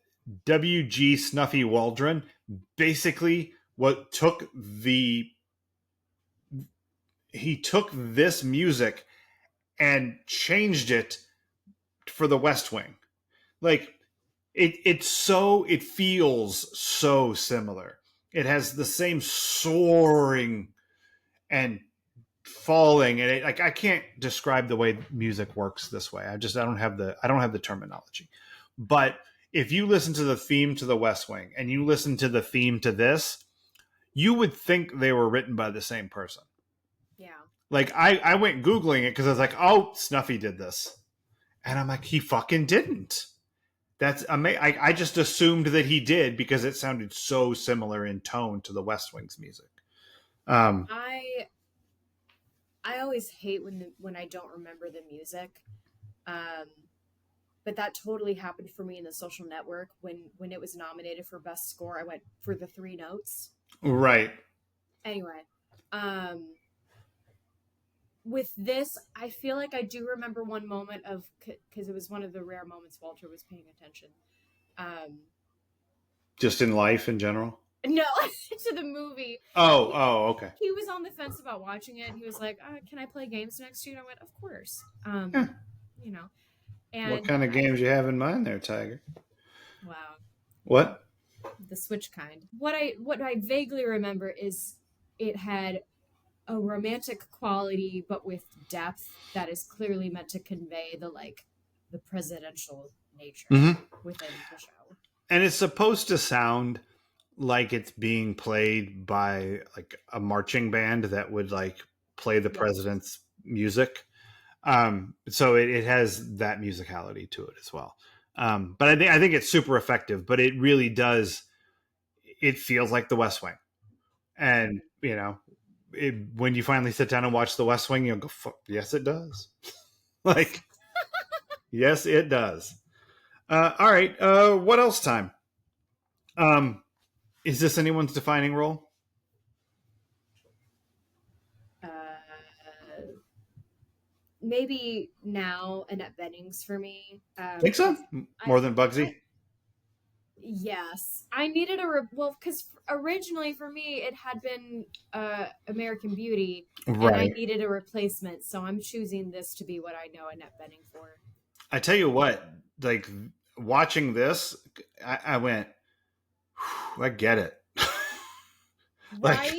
W.G. Snuffy Waldron basically what took the he took this music and changed it for the West Wing. Like it feels so similar. It has the same soaring and falling, and like I can't describe the way music works this way. I don't have the terminology. But if you listen to the theme to the West Wing and you listen to the theme to this, you would think they were written by the same person.
Yeah.
Like I went Googling it because I was like, oh, Snuffy did this. And I'm like, he fucking didn't. That's amazing. I just assumed that he did because it sounded so similar in tone to the West Wing's music.
I always hate when I don't remember the music. But that totally happened for me in The Social Network when it was nominated for best score. I went for the 3 notes.
Right.
Anyway, with this, I feel like I do remember one moment of because it was one of the rare moments Walter was paying attention.
Just in life in general.
No, to the movie.
Oh, okay.
He was on the fence about watching it, and he was like, "Can I play games next to you?" And I went, "Of course."
Yeah.
You know, and
What kind of games you have in mind there, Tiger?
wow,
What?
the Switch kind. What I vaguely remember is it had a romantic quality, but with depth that is clearly meant to convey the presidential nature within the show.
And it's supposed to sound like it's being played by like a marching band that would like play the president's music. So it has that musicality to it as well. But I think it's super effective. But it really does. It feels like the West Wing, and when you finally sit down and watch the West Wing, you'll go, "Yes, it does." Like, yes, it does. All right. What else time? Is this anyone's defining role?
Maybe now Annette Bennings for me.
Think so? More than Bugsy?
Yes, I needed because originally for me it had been American Beauty, and I needed a replacement. So I'm choosing this to be what I know Annette Bening for.
I tell you what, like watching this, I went, I get it.
Right?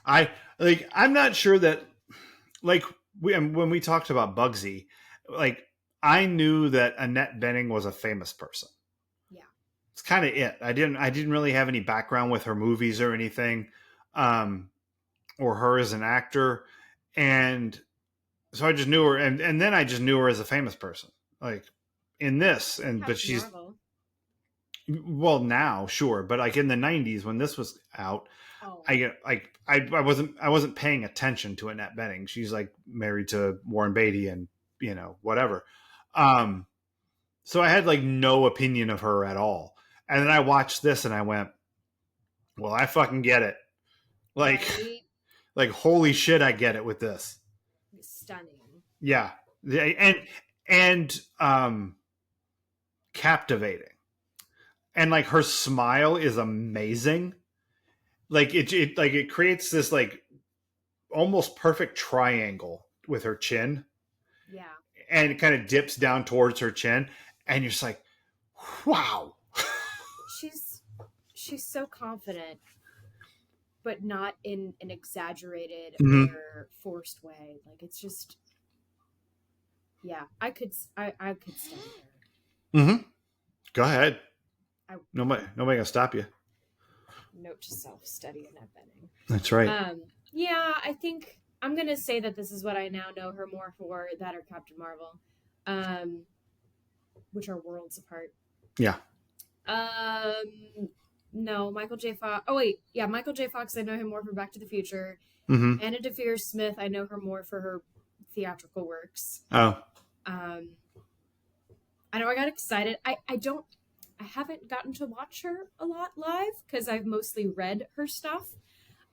I'm not sure that when we talked about Bugsy, like I knew that Annette Bening was a famous person.
Yeah.
It's kind of it. I didn't really have any background with her movies or anything, or her as an actor. And so I just knew her, and then I just knew her as a famous person, like in this. But she's Marvel. Well now, sure, but like in the '90s when this was out, I wasn't paying attention to Annette Bening. She's like married to Warren Beatty, and whatever. So I had like no opinion of her at all. And then I watched this and I went, well, I fucking get it. Like, right? Like holy shit, I get it with this.
Stunning.
Yeah. And captivating. And like her smile is amazing. Like it creates this like almost perfect triangle with her chin.
Yeah.
And it kind of dips down towards her chin. And you're just like, wow.
She's so confident. but not in an exaggerated
Mhm.
or forced way. Like it's just, yeah, I could study her.
Mm-hmm. Go ahead.
I
Nobody gonna stop you.
note to self: study Annette Bening.
That's right.
Yeah, I think I'm gonna say that this is what I now know her more for, that or Captain Marvel, um, which are worlds apart.
Yeah.
No, Michael J. Fox. Oh wait, yeah, Michael J. Fox. I know him more for Back to the Future.
Mm-hmm.
Anna Deavere Smith. I know her more for her theatrical works.
Oh.
Um, I know I got excited. I haven't gotten to watch her a lot live because I've mostly read her stuff.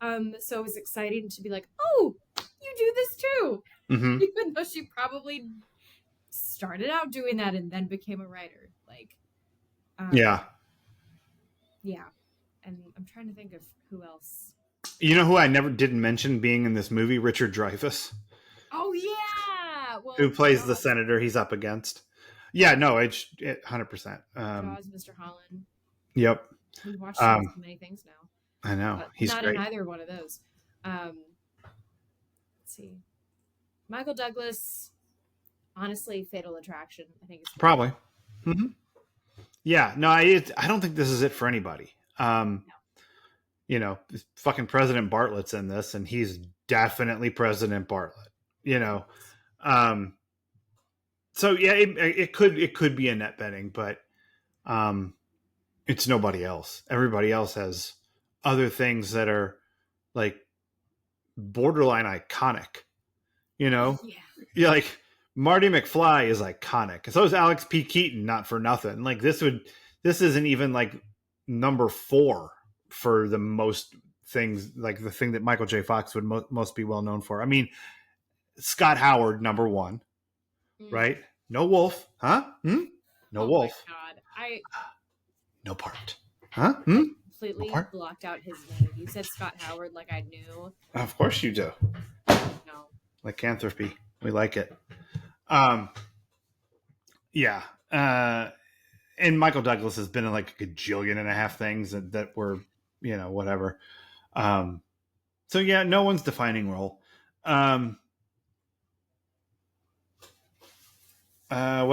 So it was exciting to be like, oh, you do this too,
Mm-hmm.
even though she probably started out doing that and then became a writer. Like,
Yeah.
yeah. And I'm trying to think of who else.
You know who I never didn't mention being in this movie? Richard Dreyfuss,
Oh yeah, well,
who plays the
Jaws,
senator he's up against. Yeah, no, it's 100%.
Jaws, Mr. Holland.
Yep.
We've watched him in so many things now,
I know.
but
He's
not
great.
in either one of those. Let's see, Michael Douglas. Honestly, Fatal Attraction. I think it's
Probably. Mm-hmm. Yeah, no, I don't think this is it for anybody.
No.
You know, fucking President Bartlett's in this, and he's definitely President Bartlett. You know, so yeah, it could be Annette Bening, but it's nobody else. Everybody else has other things that are like borderline iconic. You know,
Yeah.
like Marty McFly is iconic. So is Alex P. Keaton, not for nothing. Like this isn't even like number 4 for the most things, like the thing that Michael J. Fox would most be well known for. I mean, Scott Howard, number 1, right? No Wolf, huh? No Wolf.
My God,
No part, huh?
I completely
No part?
blocked out his name. You said Scott Howard like I knew.
Of course you do.
No.
Lycanthropy. We like it. Yeah. And Michael Douglas has been in like a gajillion and a half things that were, you know, whatever. So yeah, no one's defining role. What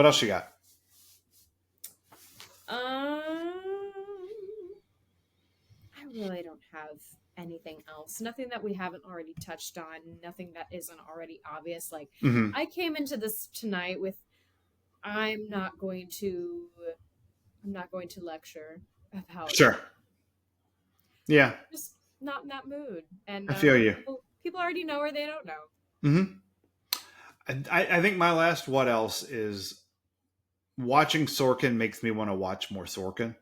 else you got?
I really don't have anything else. Nothing that we haven't already touched on. Nothing that isn't already obvious. Like
Mm-hmm.
I came into this tonight with, I'm not going to lecture about.
Sure. Yeah.
Just not in that mood. And
I feel you.
People already know or they don't know.
Mm-hmm. I think my last what else is watching Sorkin makes me want to watch more Sorkin.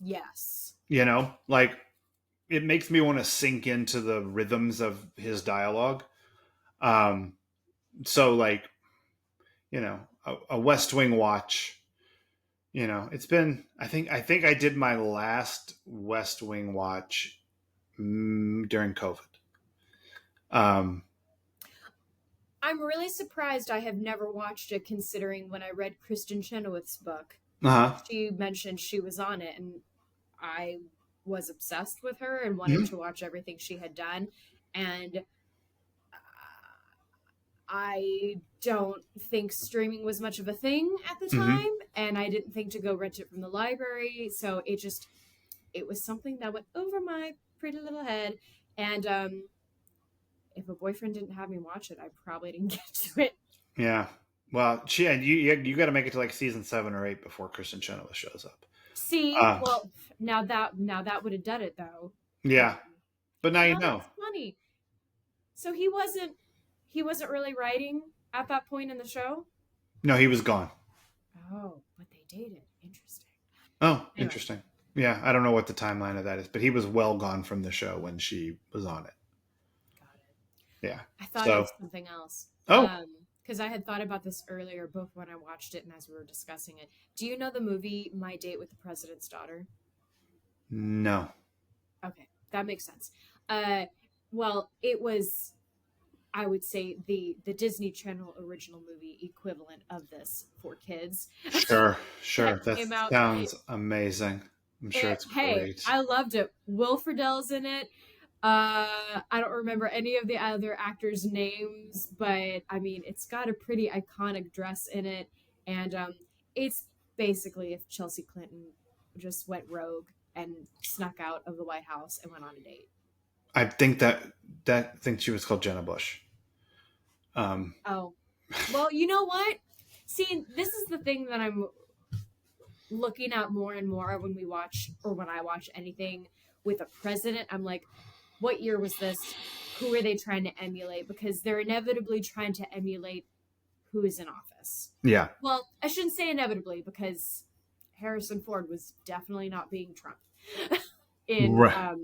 Yes.
You know, like it makes me want to sink into the rhythms of his dialogue. So like, you know, a West Wing watch, you know, it's been, I think I did my last West Wing watch during COVID.
I'm really surprised I have never watched it, considering when I read Kristen Chenoweth's book, she mentioned she was on it, and I was obsessed with her and wanted to watch everything she had done. And I don't think streaming was much of a thing at the time, and I didn't think to go rent it from the library. So it was something that went over my pretty little head. And if a boyfriend didn't have me watch it, I probably didn't get to it.
Yeah. Well, you got to make it to like season 7 or 8 before Kristen Chenoweth shows up.
See, well, now that would have done it though.
Yeah, but now you know.
That's funny. So he wasn't really writing at that point in the show.
No, he was gone.
Oh, but they dated. Interesting.
Oh,
anyway.
Interesting. Yeah, I don't know what the timeline of that is, but he was well gone from the show when she was on it.
Got it.
Yeah.
I thought it was something else.
Oh.
Because I had thought about this earlier, both when I watched it and as we were discussing it. Do you know the movie My Date with the President's Daughter?
No.
Okay, that makes sense. Well, it was, I would say, the Disney Channel original movie equivalent of this for kids.
Sure.
That
sounds amazing. I'm sure it's
hey,
great.
I loved it. Will Friedle's in it. I don't remember any of the other actors' names, but I mean, it's got a pretty iconic dress in it, and it's basically if Chelsea Clinton just went rogue and snuck out of the White House and went on a date.
I think she was called Jenna Bush. Um,
Oh, well, you know what? See, this is the thing that I'm looking at more and more when we watch or when I watch anything with a president. I'm like, what year was this? Who are they trying to emulate? Because they're inevitably trying to emulate who is in office.
yeah,
Well, I shouldn't say inevitably because Harrison Ford was definitely not being Trump in
right.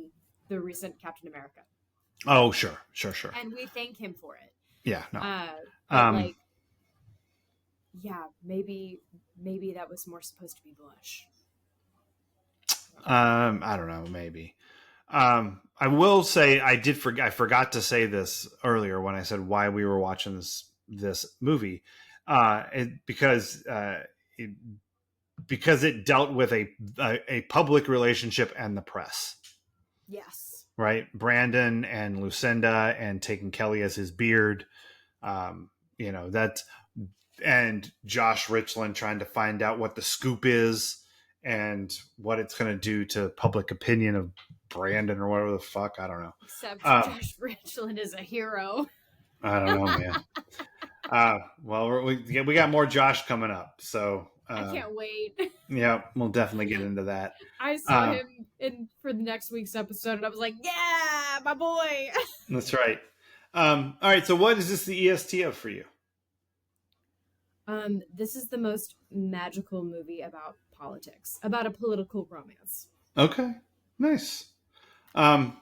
the recent Captain America,
Oh, sure.
and we thank him for it.
Yeah, no.
But
Um,
like, yeah, maybe that was more supposed to be Bush.
I don't know, maybe. I will say I forgot to say this earlier when I said why we were watching this movie, because because it dealt with a public relationship and the press,
Yes.
right? Brandon and Lucinda and taking Kelly as his beard, um, that, and Josh Richland trying to find out what the scoop is and what it's going to do to public opinion of Brandon or whatever the fuck. I don't know.
Except
Um,
Josh Richland is a hero.
I don't know, man. Well, we got more Josh coming up, so
I can't wait.
yeah, we'll definitely get into that.
I saw him in for the next week's episode, and I was like, "Yeah, my boy."
That's right. All right. So, what is this the EST of for you?
This is the most magical movie about politics, about a political romance.
Okay, nice. Um,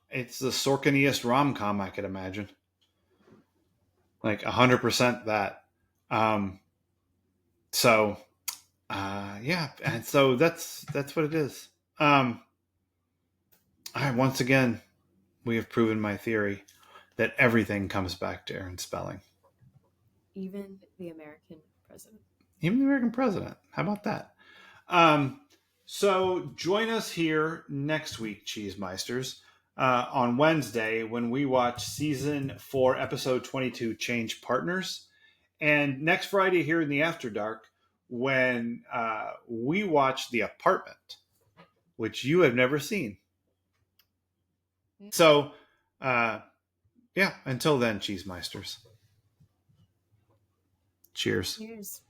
it's the Sorkiniest rom com I could imagine. Like 100% that. Um, so, yeah, and so that's what it is. All right. Once again, we have proven my theory that everything comes back to Aaron Spelling,
Even the American president.
even the American president. How about that? Um, so join us here next week, Cheesemeisters, on Wednesday when we watch season 4, episode 22, Change Partners, and next Friday here in the After Dark when we watch The Apartment, which you have never seen. So, yeah, until then, Cheesemeisters. Cheers.
Cheers.